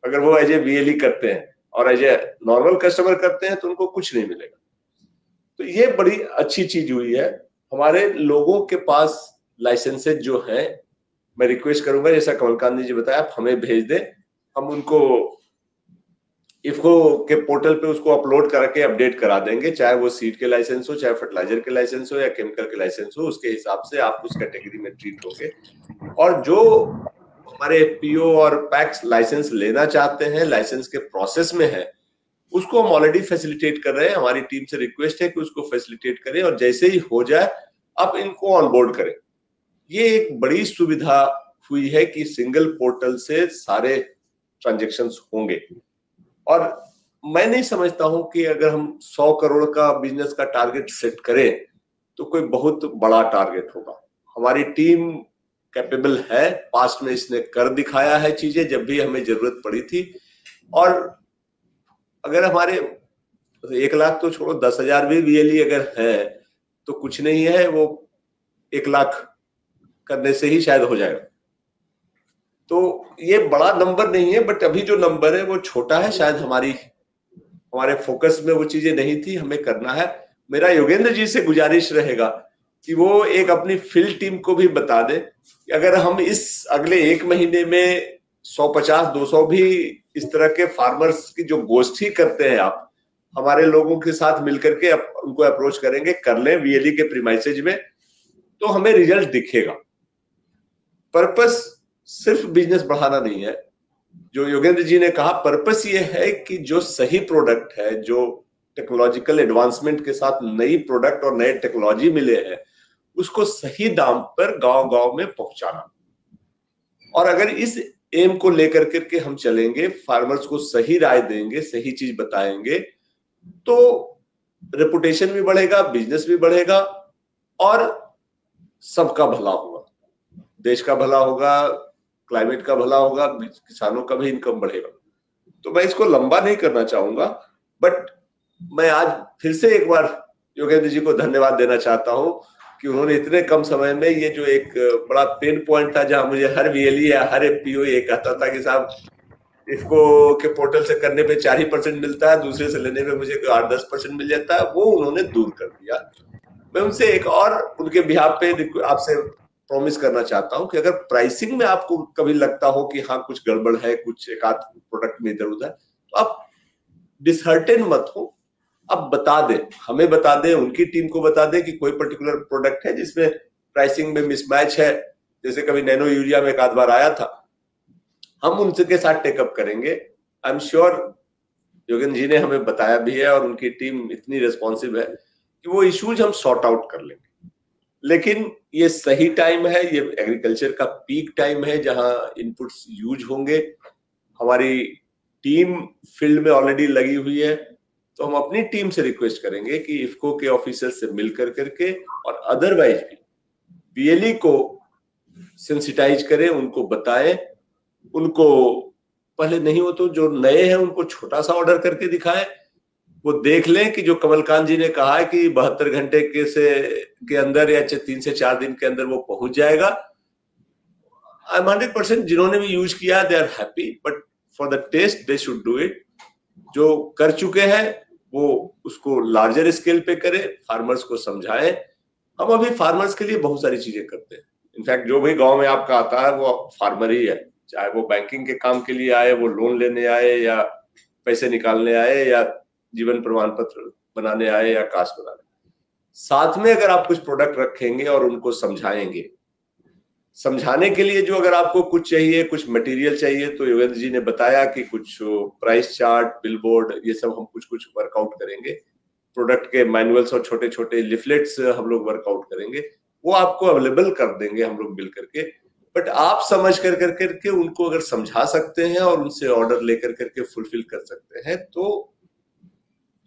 अगर वो एज ए वीएलई करते हैं, और एज ए नॉर्मल कस्टमर करते हैं तो उनको कुछ नहीं मिलेगा। तो ये बड़ी अच्छी चीज हुई है। हमारे लोगों के पास लाइसेंसेज जो है, मैं रिक्वेस्ट करूंगा जैसा कमलकांत जी बताया, आप हमें भेज दें, हम उनको इफको के पोर्टल पे उसको अपलोड करके अपडेट करा देंगे, चाहे वो सीड के लाइसेंस हो, चाहे फर्टिलाइजर के लाइसेंस हो या केमिकल के लाइसेंस हो, उसके हिसाब से आप उस कैटेगरी में ट्रीट होंगे। और जो हमारे पीओ और पैक्स लाइसेंस लेना चाहते हैं, लाइसेंस के प्रोसेस में है, उसको हम ऑलरेडी फैसिलिटेट कर रहे हैं। हमारी टीम से रिक्वेस्ट है कि उसको फैसिलिटेट करें और जैसे ही हो जाए आप इनको ऑनबोर्ड करें। ये एक बड़ी सुविधा हुई है कि सिंगल पोर्टल से सारे ट्रांजैक्शंस होंगे। और मैं नहीं समझता हूं कि अगर हम 100 करोड़ का बिजनेस का टारगेट सेट करें तो कोई बहुत बड़ा टारगेट होगा। हमारी टीम कैपेबल है, पास्ट में इसने कर दिखाया है चीजें जब भी हमें जरूरत पड़ी थी। और अगर हमारे 1 लाख तो छोड़ो, 10,000 भी VLE अगर है तो कुछ नहीं है, वो 1 लाख करने से ही शायद हो जाएगा। तो ये बड़ा नंबर नहीं है, बट अभी जो नंबर है वो छोटा है। शायद हमारे फोकस में वो चीजें नहीं थी, हमें करना है। मेरा योगेंद्र जी से गुजारिश रहेगा कि वो एक अपनी फील्ड टीम को भी बता दे कि अगर हम इस अगले 1 महीने में 150-200 भी इस तरह के फार्मर्स की जो गोष्ठी करते हैं, आप हमारे लोगों के साथ मिलकर के उनको अप्रोच करेंगे, कर लें VLE के प्रीमाइसेज में, तो हमें रिजल्ट दिखेगा। पर्पस सिर्फ बिजनेस बढ़ाना नहीं है। जो योगेंद्र जी ने कहा, पर्पस ये है कि जो सही प्रोडक्ट है, जो टेक्नोलॉजिकल एडवांसमेंट के साथ नई प्रोडक्ट और नए टेक्नोलॉजी मिले हैं, उसको सही दाम पर गांव-गांव में पहुंचाना। और अगर इस एम को लेकर करके हम चलेंगे, फार्मर्स को सही राय देंगे, सही चीज बताएंगे, तो रेपुटेशन भी बढ़ेगा, बिजनेस भी बढ़ेगा और सबका भला होगा। देश का भला होगा, क्लाइमेट का भला होगा, किसानों का भी इनकम बढ़ेगा। तो मैं इसको लंबा नहीं करना चाहूंगा, बट मैं आज फिर से एक बार योगेंद्र जी को धन्यवाद देना चाहता हूं कि उन्होंने इतने कम समय में ये जो एक बड़ा पेन पॉइंट था, जहां मुझे हर VLE या हर PO ये कहता था कि साहब इसको के पोर्टल से करने पे 4% मिलता है, दूसरे से लेने पे मुझे 8-10% मिल जाता है, वो उन्होंने दूर कर दिया। मैं उनसे एक और उनके बिहाफ पे आपसे प्रॉमिस करना चाहता हूं कि अगर प्राइसिंग में आपको कभी लगता हो कि हाँ कुछ गड़बड़ है, कुछ एक आध प्रोडक्ट में इधर उधर, तो आप डिसहर्टेन मत हो, आप बता दें, हमें बता दें, उनकी टीम को बता दें कि कोई पर्टिकुलर प्रोडक्ट है जिसमें प्राइसिंग में मिसमैच है। जैसे कभी नैनो यूरिया में एक आध बार आया था, हम उनके साथ टेकअप करेंगे। I am sure Yogendra ji ने हमें बताया भी है और उनकी टीम इतनी रिस्पॉन्सिव है कि वो इश्यूज हम सॉर्ट आउट कर लेंगे। लेकिन ये सही टाइम है, ये एग्रीकल्चर का पीक टाइम है जहां इनपुट्स यूज होंगे। हमारी टीम फील्ड में ऑलरेडी लगी हुई है, तो हम अपनी टीम से रिक्वेस्ट करेंगे कि इफको के ऑफिसर से मिलकर करके और अदरवाइज भी VLE को सेंसिटाइज करें, उनको बताएं, उनको पहले नहीं हो तो जो नए हैं उनको छोटा सा ऑर्डर करके दिखाएं, वो देख लें कि जो कमलकांत जी ने कहा है कि 72 घंटे के अंदर या 3 से 4 दिन के अंदर वो पहुंच जाएगा। आई एम 100% जिन्होंने भी यूज किया they are happy, but for the test they should do it. जो कर चुके हैं वो उसको लार्जर स्केल पे करें, फार्मर्स को समझाएं। हम अभी फार्मर्स के लिए बहुत सारी चीजें करते हैं। इनफैक्ट जो भी गांव में आपका आता है वो फार्मर ही है, चाहे वो बैंकिंग के काम के लिए आए, वो लोन लेने आए या पैसे निकालने आए या जीवन प्रमाण पत्र बनाने आए या कास्ट बनाने। साथ में अगर आप कुछ प्रोडक्ट रखेंगे और उनको समझाएंगे, समझाने के लिए जो अगर आपको कुछ चाहिए, कुछ मटेरियल चाहिए, तो योगेंद्र जी ने बताया कि कुछ प्राइस चार्ट, बिलबोर्ड, ये सब हम कुछ वर्कआउट करेंगे। प्रोडक्ट के मैनुअल्स और छोटे छोटे लिफलेट्स हम लोग वर्कआउट करेंगे, वो आपको अवेलेबल कर देंगे हम लोग मिल करके। बट आप समझ कर करके उनको अगर समझा सकते हैं और उनसे ऑर्डर लेकर करके फुलफिल कर सकते हैं, तो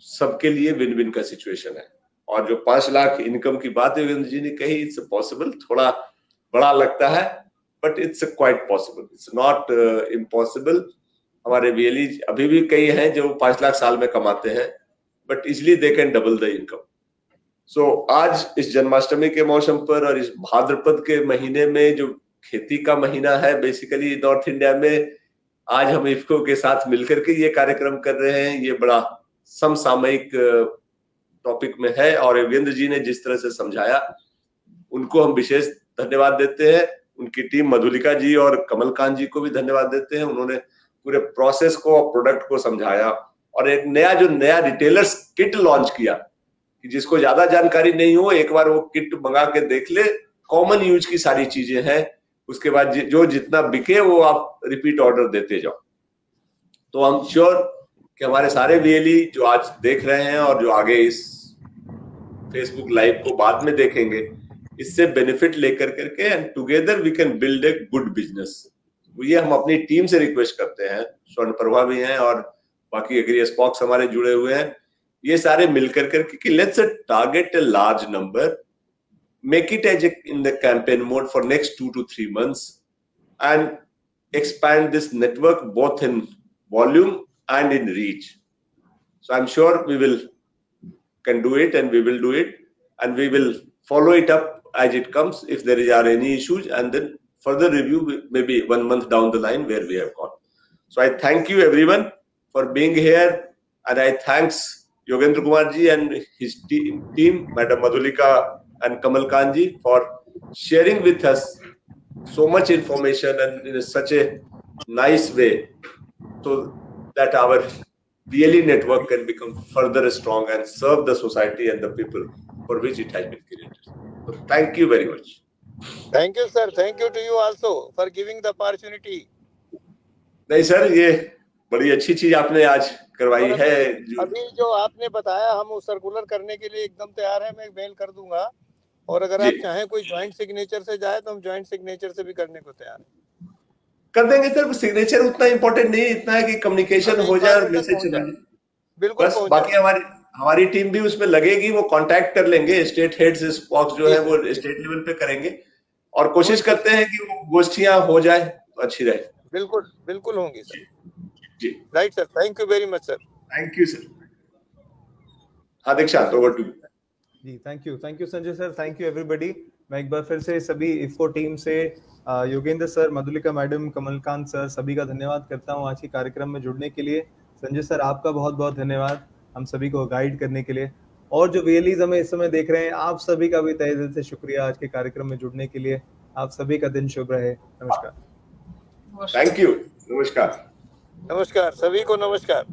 सबके लिए विन विन का सिचुएशन है। और जो 5 लाख इनकम की बात योगेंद्र जी ने कही, इट्स पॉसिबल। थोड़ा बड़ा लगता है but it's quite possible, it's not impossible. हमारे VLE अभी भी कई हैं जो 5 लाख साल में कमाते हैं, but easily they can double the income. So आज इस जन्माष्टमी के मौसम पर और इस भाद्रपद के महीने में, जो खेती का महीना है बेसिकली नॉर्थ इंडिया में, आज हम इफको के साथ मिलकर के ये कार्यक्रम कर रहे हैं। ये बड़ा समसामयिक टॉपिक में है और योगेंद्र जी ने जिस तरह से समझाया, उनको हम विशेष धन्यवाद देते हैं। उनकी टीम मधुलिका जी और कमलकांत जी को भी धन्यवाद देते हैं। उन्होंने पूरे प्रोसेस को और प्रोडक्ट को समझाया, और एक नया रिटेलर्स किट लॉन्च किया कि जिसको ज्यादा जानकारी नहीं हो एक बार वो किट मंगा के देख ले, कॉमन यूज की सारी चीजें हैं, उसके बाद जो जितना बिके वो आप रिपीट ऑर्डर देते जाओ। तो आई एम श्योर कि हमारे सारे वीएलई जो आज देख रहे हैं और जो आगे इस फेसबुक लाइव को बाद में देखेंगे, इससे बेनिफिट लेकर करके and together we can build a good business. ये हम अपनी टीम से रिक्वेस्ट करते हैं, स्वर्ण प्रभा भी हैं और बाकी एग्री स्पॉक्स हमारे जुड़े हुए हैं, ये सारे मिलकर करके कि let's target a large number, make it as in the campaign mode for next 2 to 3 months and expand this network both in volume and in reach. So I'm sure we can do it, and we will do it, and we will follow it up as it comes if there are any issues, and then further review maybe 1 month down the line where we have gone. So I thank you everyone for being here, and I thanks Yogendra Kumar ji and his team, Madam Madhulika and Kamal Khan ji, for sharing with us so much information and in such a nice way, so that our VLE network can become further strong and serve the society and the people for which it has been created. So thank you very much. Thank you sir, thank you to you also for giving the opportunity. नहीं सर, ये बड़ी अच्छी चीज आपने आज करवाई है। अभी जो आपने बताया हम उस सर्कुलर करने के लिए एकदम तैयार है, मैं मेल कर दूंगा, और अगर आप चाहें कोई ज्वाइंट सिग्नेचर से जाए तो हम ज्वाइंट सिग्नेचर से भी करने को तैयार हैं। कर देंगे सर, सिग्नेचर उतना इम्पोर्टेंट नहीं, इतना है कि कम्युनिकेशन हो जाए और मैसेज चला जाए, बिल्कुल। बस बाकी हमारी टीम भी उसमें लगेगी, वो कांटेक्ट कर लेंगे, स्टेट हेड्स स्पॉक्स जो है वो स्टेट लेवल पे करेंगे, और कोशिश करते हैं कि वो गोष्ठियां हो जाए तो अच्छी रहे। बिल्कुल बिल्कुल होंगी sir ji. Right sir, thank you very much sir. Thank you sir. हाँ Dikshant, over to ji. Thank you Sanjay sir, thank you everybody. मैं एक बार फिर से सभी इफ्को टीम से Yogendra sir, Madhulika madam, Kamalkant sir, सभी का धन्यवाद करता हूं आज के कार्यक्रम में जुड़ने के लिए। संजय सर आपका बहुत बहुत धन्यवाद हम सभी को गाइड करने के लिए, और जो वीएलईज हमें इस समय देख रहे हैं आप सभी का भी तहे दिल से शुक्रिया आज के कार्यक्रम में जुड़ने के लिए। आप सभी का दिन शुभ रहे। नमस्कार। Thank you. नमस्कार। नमस्कार सभी को, नमस्कार।